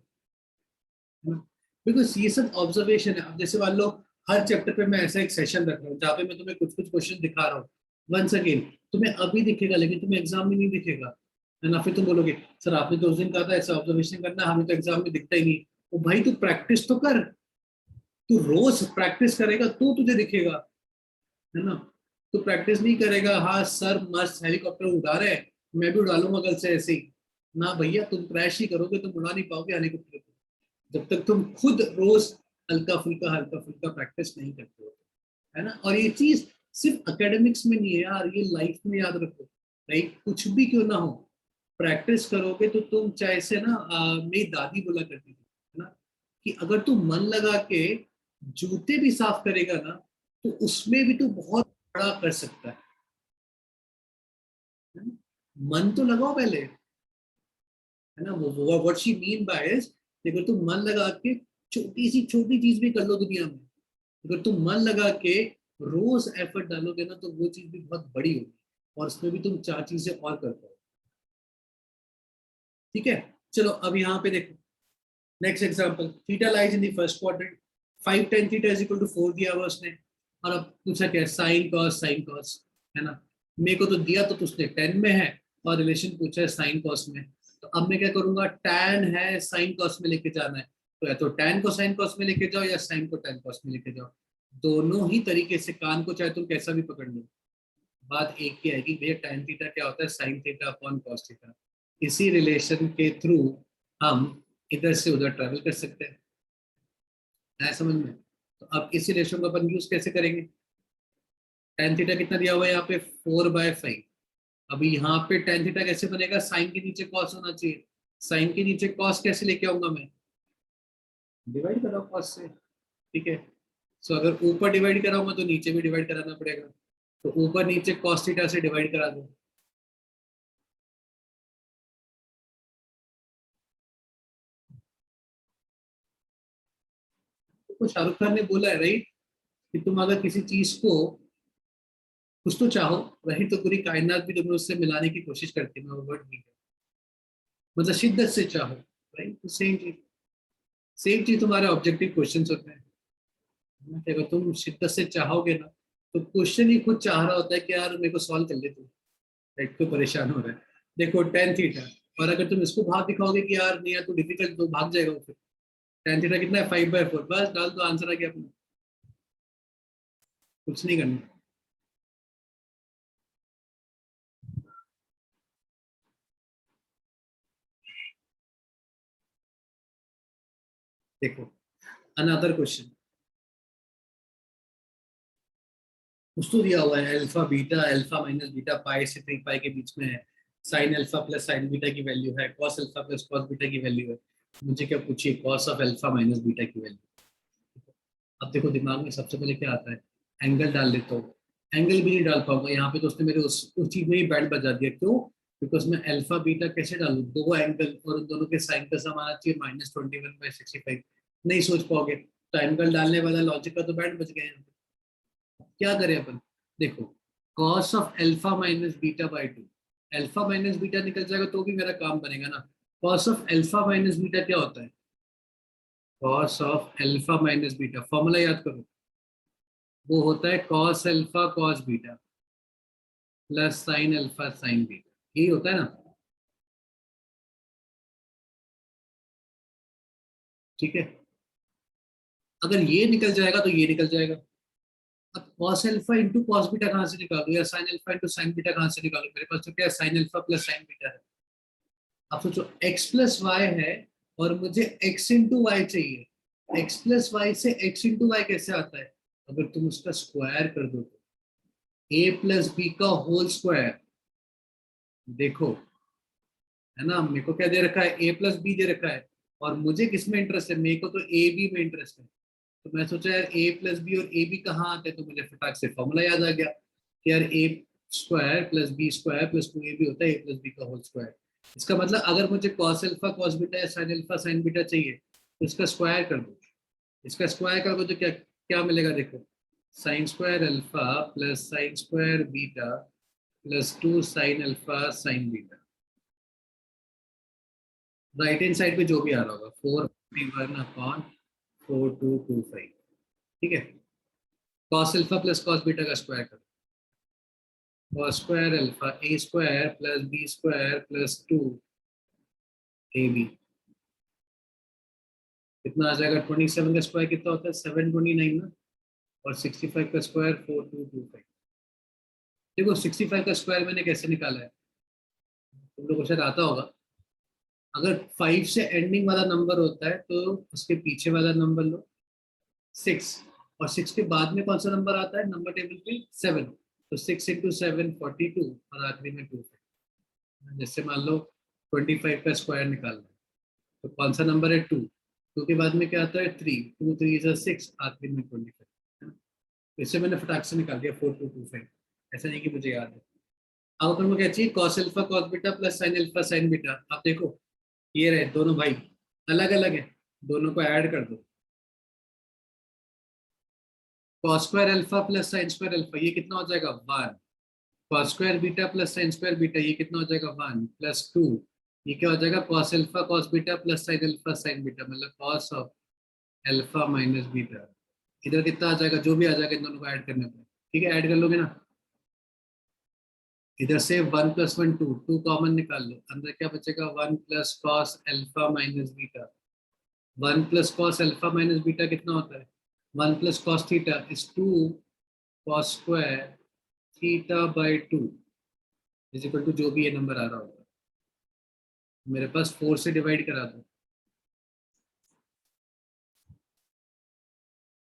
बिकॉज ये सब ऑब्जर्वेशन है। अब जैसे मान लो हर चैप्टर पे मैं ऐसा एक सेशन रख रहा हूँ जहाँ पे मैं तुम्हें कुछ कुछ क्वेश्चन दिखा रहा हूँ, वंस अगेन तुम्हें अभी दिखेगा लेकिन तुम्हें एग्जाम में नहीं दिखेगा, है ना, फिर तुम बोलोगे सर आपने तो उस दिन कहा था ऐसा ऑब्जर्वेशन करना, हमें तो एग्जाम में दिखता ही नहीं, तो भाई तू प्रैक्टिस तो कर, तू रोज प्रैक्टिस करेगा तो तुझे दिखेगा, है ना। तू प्रैक्टिस नहीं करेगा, हाँ सर मस्त हेलीकॉप्टर उड़ा रहे हैं, मैं भी उड़ा लूंगा कल से ऐसे ही, ना भैया तुम क्रैश ही करोगे, तुम उड़ा नहीं पाओगे हेलीकॉप्टर को, जब तक तुम खुद रोज हल्का फुल्का प्रैक्टिस नहीं करते हो, है ना। और ये चीज सिर्फ एकेडमिक्स में नहीं है यार, ये लाइफ में याद रखो। लाइक कुछ भी क्यों ना हो, प्रैक्टिस करोगे तो तुम चाहे से ना, मेरी दादी बोला करती थी, है ना, कि अगर तू मन लगा के जूते भी साफ करेगा ना, तो उसमें भी तू बहुत बड़ा कर सकता है ना? मन तो लगाओ पहले, है ना। वो what she mean by is, अगर तुम मन लगा के छोटी सी छोटी चीज भी कर लो दुनिया में, अगर तुम मन लगा के रोज एफर्ट डालोगे ना, तो वो चीज भी बहुत बड़ी होगी, और उसमें भी तुम चार चीजें और कर पाओ। ठीक है, चलो अब यहाँ पे देखो, next example, theta lies in the first quadrant, 5 tan theta is equal to 4 दिया हुआ उसने, और अब पूछा क्या है, साइन कॉस, है ना। मेरे को तो दिया तो उसने 10 में है, और रिलेशन पूछा है साइन कॉस में। तो अब मैं क्या करूंगा, टैन है साइन कॉस में लेके जाना है, तो या तो टैन को साइन कॉस में लेके जाओ या साइन को टैन कॉस में लेके जाओ। दोनों ही तरीके से, कान को चाहे तुम कैसा भी पकड़ लो, बात एक ही आएगी, भैया टैन थीटा क्या होता है, sign theta upon cos theta. इसी रिलेशन के थ्रू हम इधर से उधर ट्रेवल कर सकते हैं, है समझ में। तो अब इसी रेशियो को अपन यूज कैसे करेंगे, टेन थीटा कितना दिया हुआ है यहाँ पे, 4/5। अभी यहाँ पे टेन थीटा कैसे बनेगा, साइन के नीचे कॉस होना चाहिए, साइन के नीचे कॉस कैसे लेके आऊंगा मैं, डिवाइड कराओ कॉस से, ठीक है। सो अगर ऊपर डिवाइड कराऊंगा तो नीचे भी डिवाइड कराना पड़ेगा, तो ऊपर नीचे कॉस थीटा से डिवाइड करा दो। तो शाहरुख खान ने बोला है राइट, कि तुम अगर किसी चीज को कुछ तो चाहो, वही तो पूरी कायनात भी तुम्हें उससे मिलाने की कोशिश करती है, मैं वो वर्ड नहीं, मतलब शिद्दत से चाहो, राइट। तो सेम चीज तुम्हारे ऑब्जेक्टिव क्वेश्चन होते हैं ना, कि अगर तुम शिद्दत से चाहोगे ना, तो क्वेश्चन ही खुद चाह रहा होता है कि यार मेरे को सॉल्व कर ले तू, राइट, तो परेशान हो रहा है। देखो टेन थीटा, और अगर तुम इसको भाग दिखाओगे कि यार नहीं यार तू डिफिकल्ट, तो भाग जाएगा वो फिर। टेन थीटा कितना है, 5/4, बस डाल दो, आंसर आ गया अपना, कुछ नहीं करना। देखो अनदर क्वेश्चन, कुछ तो दिया हुआ है, अल्फा माइनस बीटा पाई से 3 पाई के बीच में है, sine alpha plus sign beta की वैल्यू है, cos alpha plus cos beta की वैल्यू है। मुझे क्या पूछिए, cos of alpha minus beta की वैल्यू। अब देखो दिमाग में सबसे पहले क्या आता है, एंगल डाल देता हूँ, एंगल भी नहीं डाल पाऊंगा यहाँ पे, तो उसने मेरे उस चीज में ही बैंड बजा दिया, क्यों, बिकॉज मैं अल्फा बीटा कैसे डालू, दो एंगल और उन दोनों के साइन का सम आना चाहिए, -21/65, नहीं सोच पाओगे, तो एंगल डालने वाला लॉजिक का तो बैंड बज गया यहाँ पे। क्या करें अपन, देखो cos of alpha minus beta by two, alpha minus beta निकल जाएगा तो भी मेरा काम बनेगा ना। Cos of alpha minus beta क्या होता है, cos of alpha minus beta, formula याद करो, वो होता है cos alpha cos beta plus sine alpha sine beta, यही होता है ना, ठीक है। अगर ये निकल जाएगा तो ये निकल जाएगा। अब cos alpha into cos beta कहाँ से निकालू, या sine alpha into sine beta कहाँ से निकालू, मेरे पास तो क्या है, sine alpha plus sign beta है। अब सोचो x प्लस वाई है, और मुझे x इंटू वाई चाहिए, x प्लस वाई से x इंटू वाई कैसे आता है, अगर तुम उसका स्क्वायर कर दो तो a प्लस बी का होल स्क्वायर, देखो, है ना, मेरे को क्या दे रखा है, a प्लस बी दे रखा है, और मुझे किस में इंटरेस्ट है, मेरे को तो ए बी में इंटरेस्ट है। तो मैं सोचा यार a प्लस बी और ए बी कहाँ आते हैं, तो मुझे फटाक से फॉर्मूला याद आ गया कि यार a square plus B square plus 2ab होता है a प्लस बी का होल स्क्वायर। इसका मतलब अगर मुझे कॉस अल्फा कॉस बीटा या साइन अल्फा साइन बीटा चाहिए, तो इसका स्क्वायर कर दो, इसका स्क्वायर कर दो तो क्या क्या मिलेगा, देखो, sine square alpha plus sine square beta plus 2 sine alpha sine beta, right hand side पे जो भी आ रहा होगा, 4/1/4225, ठीक है। Cos alpha plus cos beta का स्क्वायर करो, cos square alpha A square plus B square plus 2ab, कितना आ जाएगा, 27 का स्क्वायर कितना होता है, 729 ना, और 65 का स्क्वायर 4225। देखो 65 का स्क्वायर मैंने कैसे निकाला है, तुम लोग को शायद आता होगा, अगर 5 से एंडिंग वाला नंबर होता है तो उसके पीछे वाला नंबर लो 6, और 6 के बाद में कौन सा नंबर आता है नंबर टेबल पे 7, तो 6 इंटू 7 42, और आखिरी में 2। जैसे मान लो 25 का स्क्वायर निकालना है तो कौन सा नंबर है 2, 2 के बाद में क्या आता है 3, 2 3 इज 6, आखिरी में 25। इससे मैंने फटाक से निकाल दिया 4225। ऐसा नहीं कि मुझे याद है। अब अपन को क्या चाहिए cos alpha cos beta plus sine alpha sine beta. आप देखो ये रहे दोनों भाई अलग अलग है, दोनों को ऐड कर दो। Cos square alpha plus sine square alpha ये कितना हो जाएगा 1, cos square beta plus sine square beta ये कितना हो जाएगा 1 प्लस 2, ये क्या हो जाएगा cos alpha cos beta plus sine alpha sine beta, मतलब cos of alpha minus beta. इधर कितना आ जाएगा जो भी आ जाएगा इन दोनों को ऐड करने पर, ठीक है ऐड कर लोगे ना। इधर से 1 + 1 2, 2 कॉमन निकाल लो, अंदर क्या बचेगा 1 plus cos alpha minus beta. 1 plus cos alpha minus beta कितना होता है 1 plus cos theta is 2 cos square theta by 2 is equal to जो भी ये नंबर आ रहा होगा, मेरे पास 4 से डिवाइड करा दो,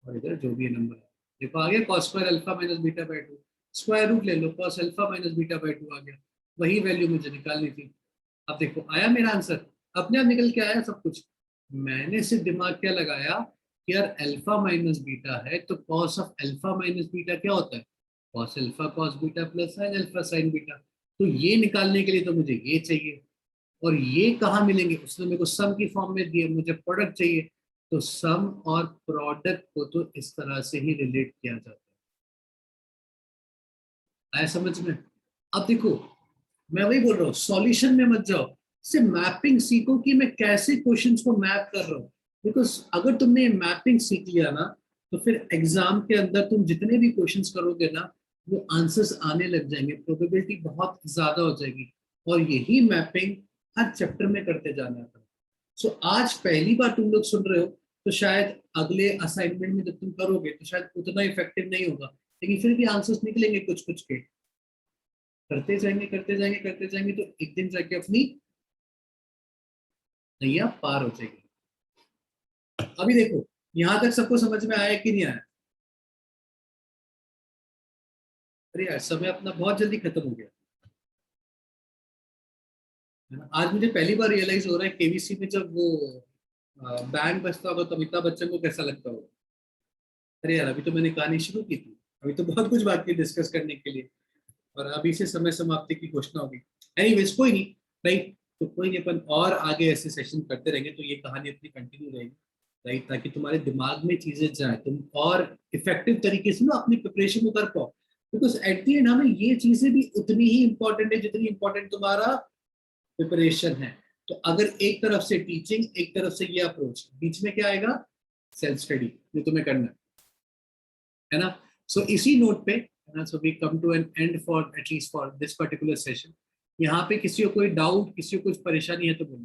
और इधर जो भी ये नंबर है देखो आ गया cos square alpha minus beta by 2, square root ले लो cos alpha minus beta by 2 आ गया, वही वैल्यू मुझे निकालनी थी। अब देखो आया मेरा आंसर, अपने आप निकल के आया सब कुछ। मैंने सिर्फ दिमाग क्या लगाया कि यार अल्फा माइनस बीटा है तो cos of alpha minus beta क्या होता है cos alpha cos beta plus sine alpha sine beta. तो ये निकालने के लिए तो मुझे ये चाहिए, और ये कहाँ मिलेंगे उसने मेरे को सम की फॉर्म में दिए, मुझे प्रोडक्ट चाहिए। तो सम और प्रोडक्ट को तो इस तरह से ही रिलेट किया जाता है, आया समझ में। अब देखो मैं वही बोल रहा हूँ सॉल्यूशन में मत जाओ, सिर्फ मैपिंग सीखो कि मैं कैसे क्वेश्चंस को मैप कर रहा हूँ। बिकॉज अगर तुमने मैपिंग सीख लिया ना तो फिर एग्जाम के अंदर तुम जितने भी क्वेश्चंस करोगे ना वो आंसर्स आने लग जाएंगे, प्रोबेबिलिटी बहुत ज्यादा हो जाएगी। और यही मैपिंग हर चैप्टर में करते जाना था। सो आज पहली बार तुम लोग सुन रहे हो तो शायद अगले असाइनमेंट में जब तुम करोगे तो शायद उतना इफेक्टिव नहीं होगा, लेकिन फिर भी आंसर्स निकलेंगे कुछ कुछ के। करते जाएंगे करते जाएंगे करते जाएंगे तो एक दिन जाके अपनी नैया पार हो जाएगी। अभी देखो यहां तक सबको समझ में आया कि नहीं आया। अरे यार समय अपना बहुत जल्दी खत्म हो गया है ना। आज मुझे पहली बार रियलाइज हो रहा है केबीसी में जब वो बैंड बजता होगा तो अमिताभ बच्चन को कैसा लगता होगा। अरे यार अभी तो मैंने कहानी शुरू की थी, अभी तो बहुत कुछ बाकी डिस्कस करने के लिए, और अभी से समय समाप्ति की घोषणा होगी। एनीवेज कोई नहीं, राइट। तो कोई नहीं अपन और आगे ऐसे सेशन करते रहेंगे तो ये कहानी अपनी कंटिन्यू रहेगी, राइट, ताकि तुम्हारे दिमाग में चीजें जाए तुम और इफेक्टिव तरीके से ना अपनी प्रिपरेशन को कर पाओ। बिकॉज एट दी एंड हमें ये चीजें भी उतनी ही इंपॉर्टेंट है जितनी इंपॉर्टेंट तुम्हारा प्रिपरेशन है। तो अगर एक तरफ से टीचिंग एक तरफ से ये अप्रोच, बीच में क्या आएगा सेल्फ स्टडी जो तुम्हें करना है ना। सो इसी नोट पे है ना, so we come to an end for at least for this particular session. यहाँ पे किसी को कोई डाउट किसी को कुछ परेशानी है तो बोलो।